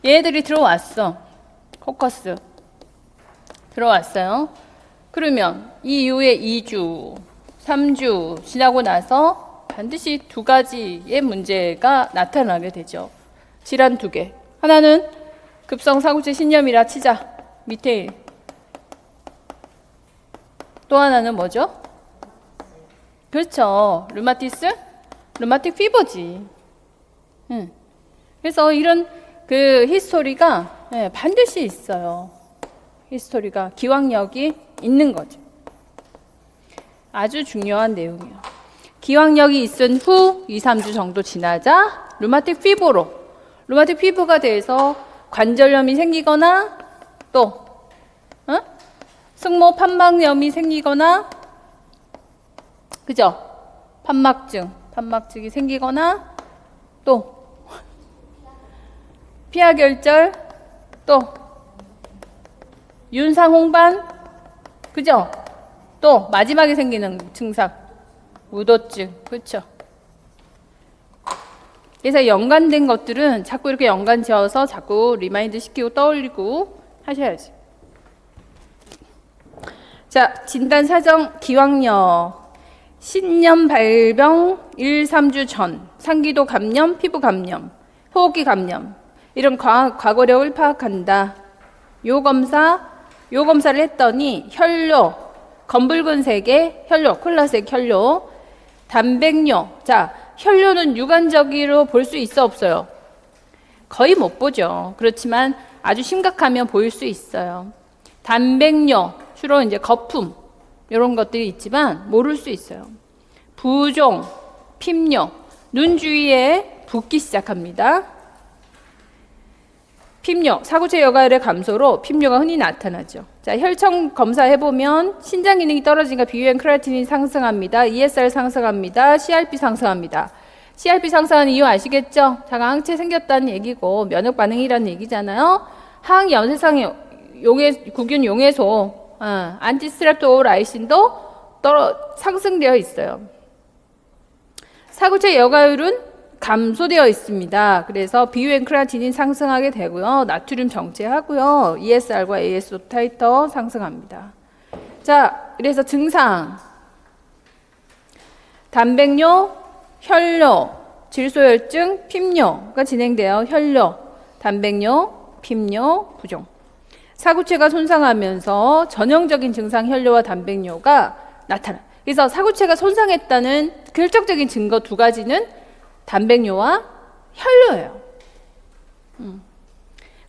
얘들이 들어왔어. 코커스. 들어왔어요. 그러면 이 이후에 2주, 3주 지나고 나서 반드시 두 가지의 문제가 나타나게 되죠. 질환 두 개. 하나는 급성 사구체 신염이라 치자. 밑에. 또 하나는 뭐죠? 그렇죠. 류마티스? 류마틱 피버지. 그래서 이런 그 히스토리가 반드시 있어요. 히스토리가 기왕력이 있는 거죠. 아주 중요한 내용이에요. 기왕력이 있은 후 2, 3주 정도 지나자 류마틱 피버로 류마틱 피버가 돼서 관절염이 생기거나 또 승모 판막염이 생기거나 그죠? 판막증이 생기거나 또 피하결절 또 윤상홍반 그죠? 또 마지막에 생기는 증상 우도증 그렇죠? 그래서 연관된 것들은 자꾸 이렇게 연관 지어서 자꾸 리마인드 시키고 떠올리고 하셔야지. 자, 진단 사정 기왕력 신염 발병 1, 3주 전 상기도 감염, 피부 감염, 호흡기 감염 이런 과거력을 파악한다. 요 검사를 했더니 혈뇨 검붉은색의 혈뇨, 콜라색 혈뇨, 단백뇨. 자, 혈뇨는 육안적으로 볼 수 있어 없어요? 거의 못 보죠. 그렇지만 아주 심각하면 보일 수 있어요. 단백뇨, 주로 이제 거품 이런 것들이 있지만 모를 수 있어요. 부종, 핍뇨, 눈 주위에 붓기 시작합니다. 핍뇨, 사구체 여과율의 감소로 핍뇨가 흔히 나타나죠. 자, 혈청 검사해보면 신장 기능이 떨어지니까 비유엔 크레아틴이 상승합니다. ESR 상승합니다. CRP 상승합니다. CRP 상승하는 이유 아시겠죠? 자가 항체 생겼다는 얘기고 면역 반응이라는 얘기잖아요. 항염색상 구균 용해소 안티스트랩토라이신도 상승되어 있어요. 사구체 여과율은 감소되어 있습니다. 그래서 비유엔 크레아틴이 상승하게 되고요. 나트륨 정체하고요. ESR과 ASO 타이터 상승합니다. 자, 그래서 증상 단백뇨, 혈뇨, 질소혈증, 핍뇨가 진행되어 혈뇨, 단백뇨, 핍뇨, 부종. 사구체가 손상하면서 전형적인 증상 혈뇨와 단백뇨가 나타나. 그래서 사구체가 손상했다는 결정적인 증거 두 가지는 단백뇨와 혈뇨예요.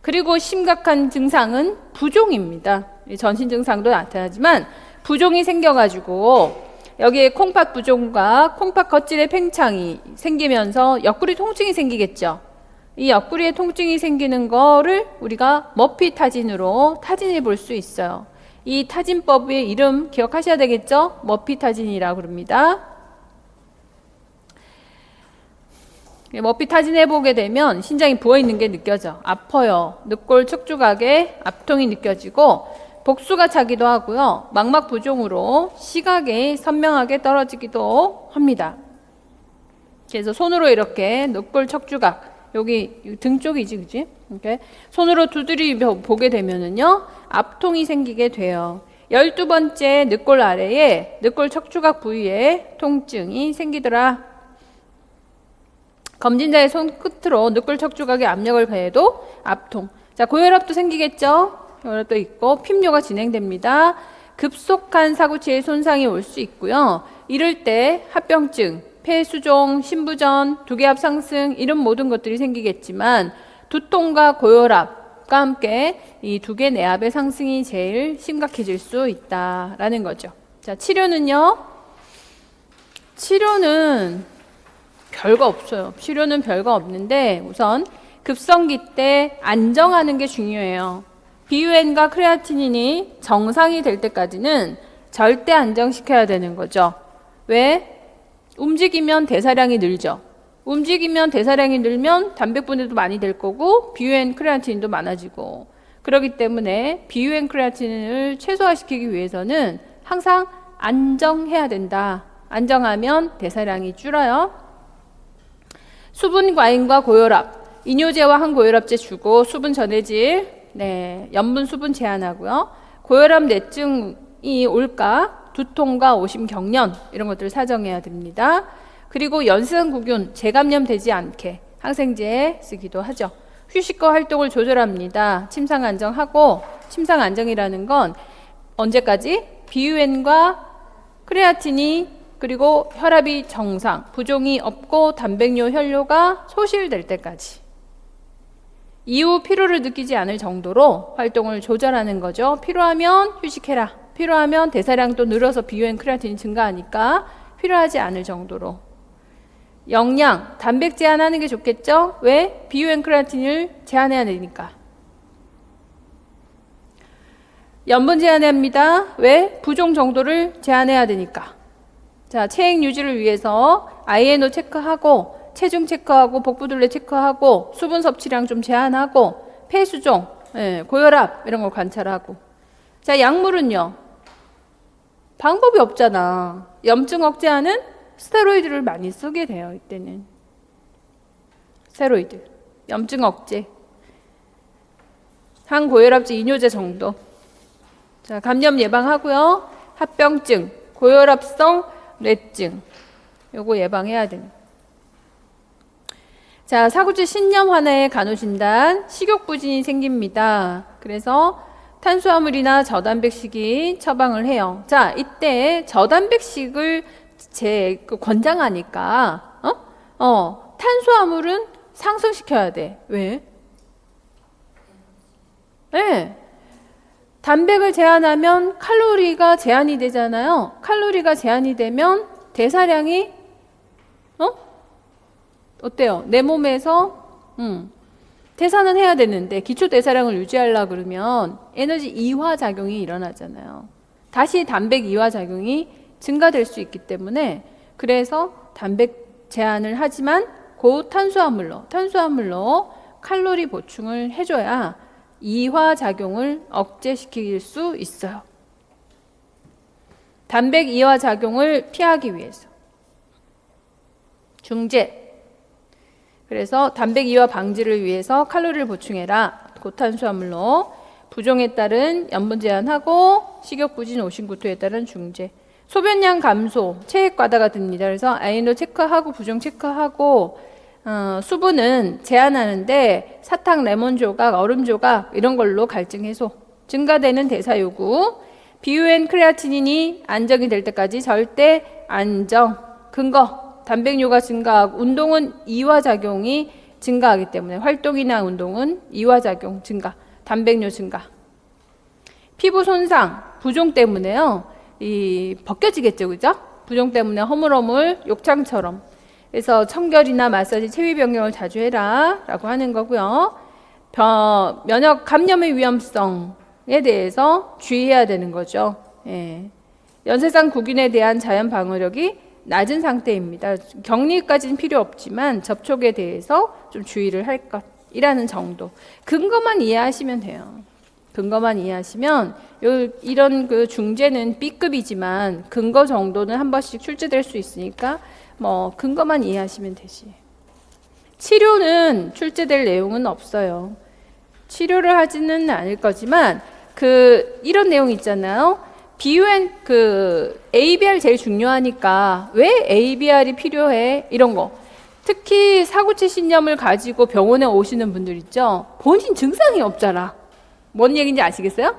그리고 심각한 증상은 부종입니다. 전신 증상도 나타나지만 부종이 생겨가지고 여기에 콩팥 부종과 콩팥 겉질의 팽창이 생기면서 옆구리 통증이 생기겠죠. 이 옆구리에 통증이 생기는 거를 우리가 머피 타진으로 타진해 볼 수 있어요. 이 타진법의 이름 기억하셔야 되겠죠? 머피 타진이라고 그럽니다. 머피 타진해 보게 되면 신장이 부어 있는 게 느껴져. 아파요. 늑골 척추각에 압통이 느껴지고 복수가 차기도 하고요. 망막 부종으로 시각이 선명하게 떨어지기도 합니다. 그래서 손으로 이렇게 늑골 척추각 여기 등 쪽이지, 그지? 이렇게 손으로 두드려 보게 되면은요, 압통이 생기게 돼요. 12번째 늑골 아래에 늑골 척추각 부위에 통증이 생기더라. 검진자의 손 끝으로 늑골 척추각에 압력을 가해도 압통. 자, 고혈압도 생기겠죠? 고혈압도 있고 핍뇨가 진행됩니다. 급속한 사구체의 손상이 올 수 있고요. 이럴 때 합병증, 폐수종, 신부전, 두개압 상승 이런 모든 것들이 생기겠지만 두통과 고혈압과 함께 이 두 개 내압의 상승이 제일 심각해질 수 있다라는 거죠. 자, 치료는요. 치료는 별거 없어요. 치료는 별거 없는데 우선 급성기 때 안정하는 게 중요해요. 비유엔과 크레아티닌이 정상이 될 때까지는 절대 안정시켜야 되는 거죠. 왜? 움직이면 대사량이 늘죠. 움직이면 대사량이 늘면 단백분해도 많이 될 거고 비유엔 크레아티닌도 많아지고 그렇기 때문에 비유엔 크레아티닌을 최소화시키기 위해서는 항상 안정해야 된다. 안정하면 대사량이 줄어요. 수분 과잉과 고혈압, 이뇨제와 항고혈압제 주고 수분 전해질, 염분 수분 제한하고요. 고혈압 뇌증이 올까? 두통과 오심 경련 이런 것들을 사정해야 됩니다. 그리고 연산구균 재감염되지 않게 항생제 쓰기도 하죠. 휴식과 활동을 조절합니다. 침상 안정하고, 침상 안정이라는 건 언제까지? 비유엔과 크레아틴이 그리고 혈압이 정상, 부종이 없고 단백뇨 혈뇨가 소실될 때까지. 이후 피로를 느끼지 않을 정도로 활동을 조절하는 거죠. 필요하면 휴식해라. 필요하면 대사량도 늘어서 비유엔 크레아틴이 증가하니까 필요하지 않을 정도로. 영양, 단백 제한하는 게 좋겠죠? 왜? 비유엔 크레아틴을 제한해야 되니까. 염분 제한합니다. 왜? 부종 정도를 제한해야 되니까. 자, 체액 유지를 위해서 INO 체크하고, 체중 체크하고, 복부둘레 체크하고, 수분 섭취량 좀 제한하고, 폐수종, 고혈압 이런 걸 관찰하고. 자, 약물은요. 방법이 없잖아. 염증 억제하는 스테로이드를 많이 쓰게 돼요. 이때는 스테로이드, 염증 억제, 항고혈압제 이뇨제 정도. 자, 감염 예방하고요. 합병증, 고혈압성 뇌증 요거 예방해야 됩니다. 자, 사구치 신념 환아의 간호진단, 식욕부진이 생깁니다. 그래서 탄수화물이나 저단백식이 처방을 해요. 자, 이때 저단백식을 권장하니까 탄수화물은 상승시켜야 돼. 왜? 네. 단백을 제한하면 칼로리가 제한이 되잖아요. 칼로리가 제한이 되면 대사량이 어때요? 내 몸에서 대사는 해야 되는데 기초 대사량을 유지하려고 그러면 에너지 이화 작용이 일어나잖아요. 다시 단백 이화 작용이 증가될 수 있기 때문에, 그래서 단백 제한을 하지만 고탄수화물로 칼로리 보충을 해줘야 이화 작용을 억제시킬 수 있어요. 단백 이화 작용을 피하기 위해서. 중재. 그래서 단백 이화 방지를 위해서 칼로리를 보충해라. 고탄수화물로. 부종에 따른 염분 제한하고, 식욕부진 오심구토에 따른 중재. 소변량 감소, 체액 과다가 듭니다. 그래서 아이노 체크하고 부종 체크하고, 수분은 제한하는데 사탕, 레몬 조각, 얼음 조각 이런 걸로 갈증 해소. 증가되는 대사 요구. 비유엔 크레아티닌이 안정이 될 때까지 절대 안정. 근거. 단백뇨가 증가하고, 운동은 이화작용이 증가하기 때문에, 활동이나 운동은 이화작용 증가, 단백뇨 증가. 피부 손상, 부종 때문에요. 벗겨지겠죠, 그죠? 부종 때문에 허물허물 욕창처럼. 그래서 청결이나 마사지, 체위 변경을 자주 해라 라고 하는 거고요. 면역 감염의 위험성에 대해서 주의해야 되는 거죠. 예. 연쇄상 구균에 대한 자연 방어력이 낮은 상태입니다. 격리까지는 필요 없지만 접촉에 대해서 좀 주의를 할 것이라는 정도. 근거만 이해하시면 돼요. 근거만 이해하시면 이런 그 중재는 B급이지만 근거 정도는 한 번씩 출제될 수 있으니까 근거만 이해하시면 되지. 치료는 출제될 내용은 없어요. 치료를 하지는 않을 거지만 이런 내용 있잖아요. 비유엔 ABR 제일 중요하니까 왜 ABR이 필요해? 이런 거. 특히 사구치 신념을 가지고 병원에 오시는 분들 있죠. 본인 증상이 없잖아. 뭔 얘기인지 아시겠어요?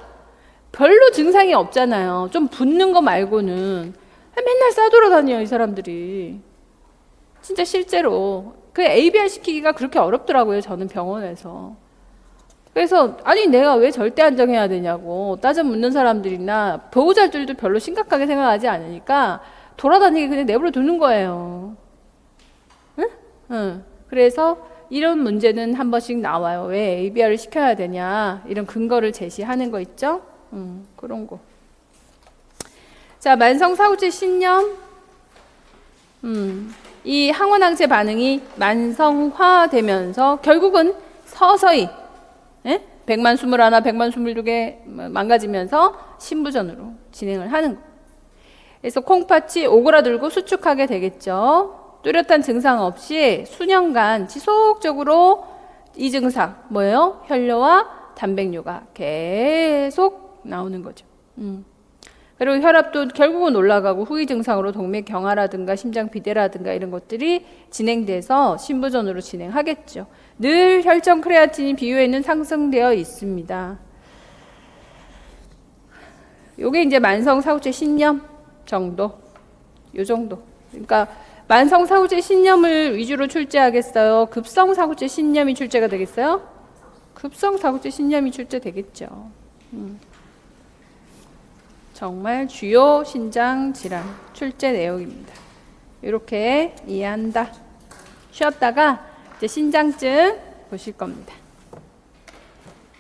별로 증상이 없잖아요. 좀 붓는 거 말고는. 맨날 싸돌아다녀요, 이 사람들이. 진짜 실제로. ABR 시키기가 그렇게 어렵더라고요, 저는 병원에서. 그래서 아니 내가 왜 절대 안정해야 되냐고 따져 묻는 사람들이나 보호자들도 별로 심각하게 생각하지 않으니까 돌아다니게 그냥 내버려 두는 거예요. 응? 그래서 이런 문제는 한 번씩 나와요. 왜 ABR을 시켜야 되냐 이런 근거를 제시하는 거 있죠. 그런 거. 자, 만성 사후체 신념. 이 항원항체 반응이 만성화되면서 결국은 서서히 100만 21, 100만 22개 망가지면서 신부전으로 진행을 하는 거. 그래서 콩팥이 오그라들고 수축하게 되겠죠. 뚜렷한 증상 없이 수년간 지속적으로 이 증상 뭐예요? 혈뇨와 단백뇨가 계속 나오는 거죠. 그리고 혈압도 결국은 올라가고 후기 증상으로 동맥 경화라든가 심장 비대라든가 이런 것들이 진행돼서 신부전으로 진행하겠죠. 늘 혈전 크레아틴인 비율에는 상승되어 있습니다. 요게 이제 만성 사후체 신염 정도, 요 정도. 그러니까 만성 사후체 신염을 위주로 출제하겠어요? 급성 사후체 신염이 출제가 되겠어요? 급성 사후체 신염이 출제되겠죠. 정말 주요 신장 질환 출제 내용입니다. 이렇게 이해한다. 쉬었다가 이제 신장증 보실 겁니다.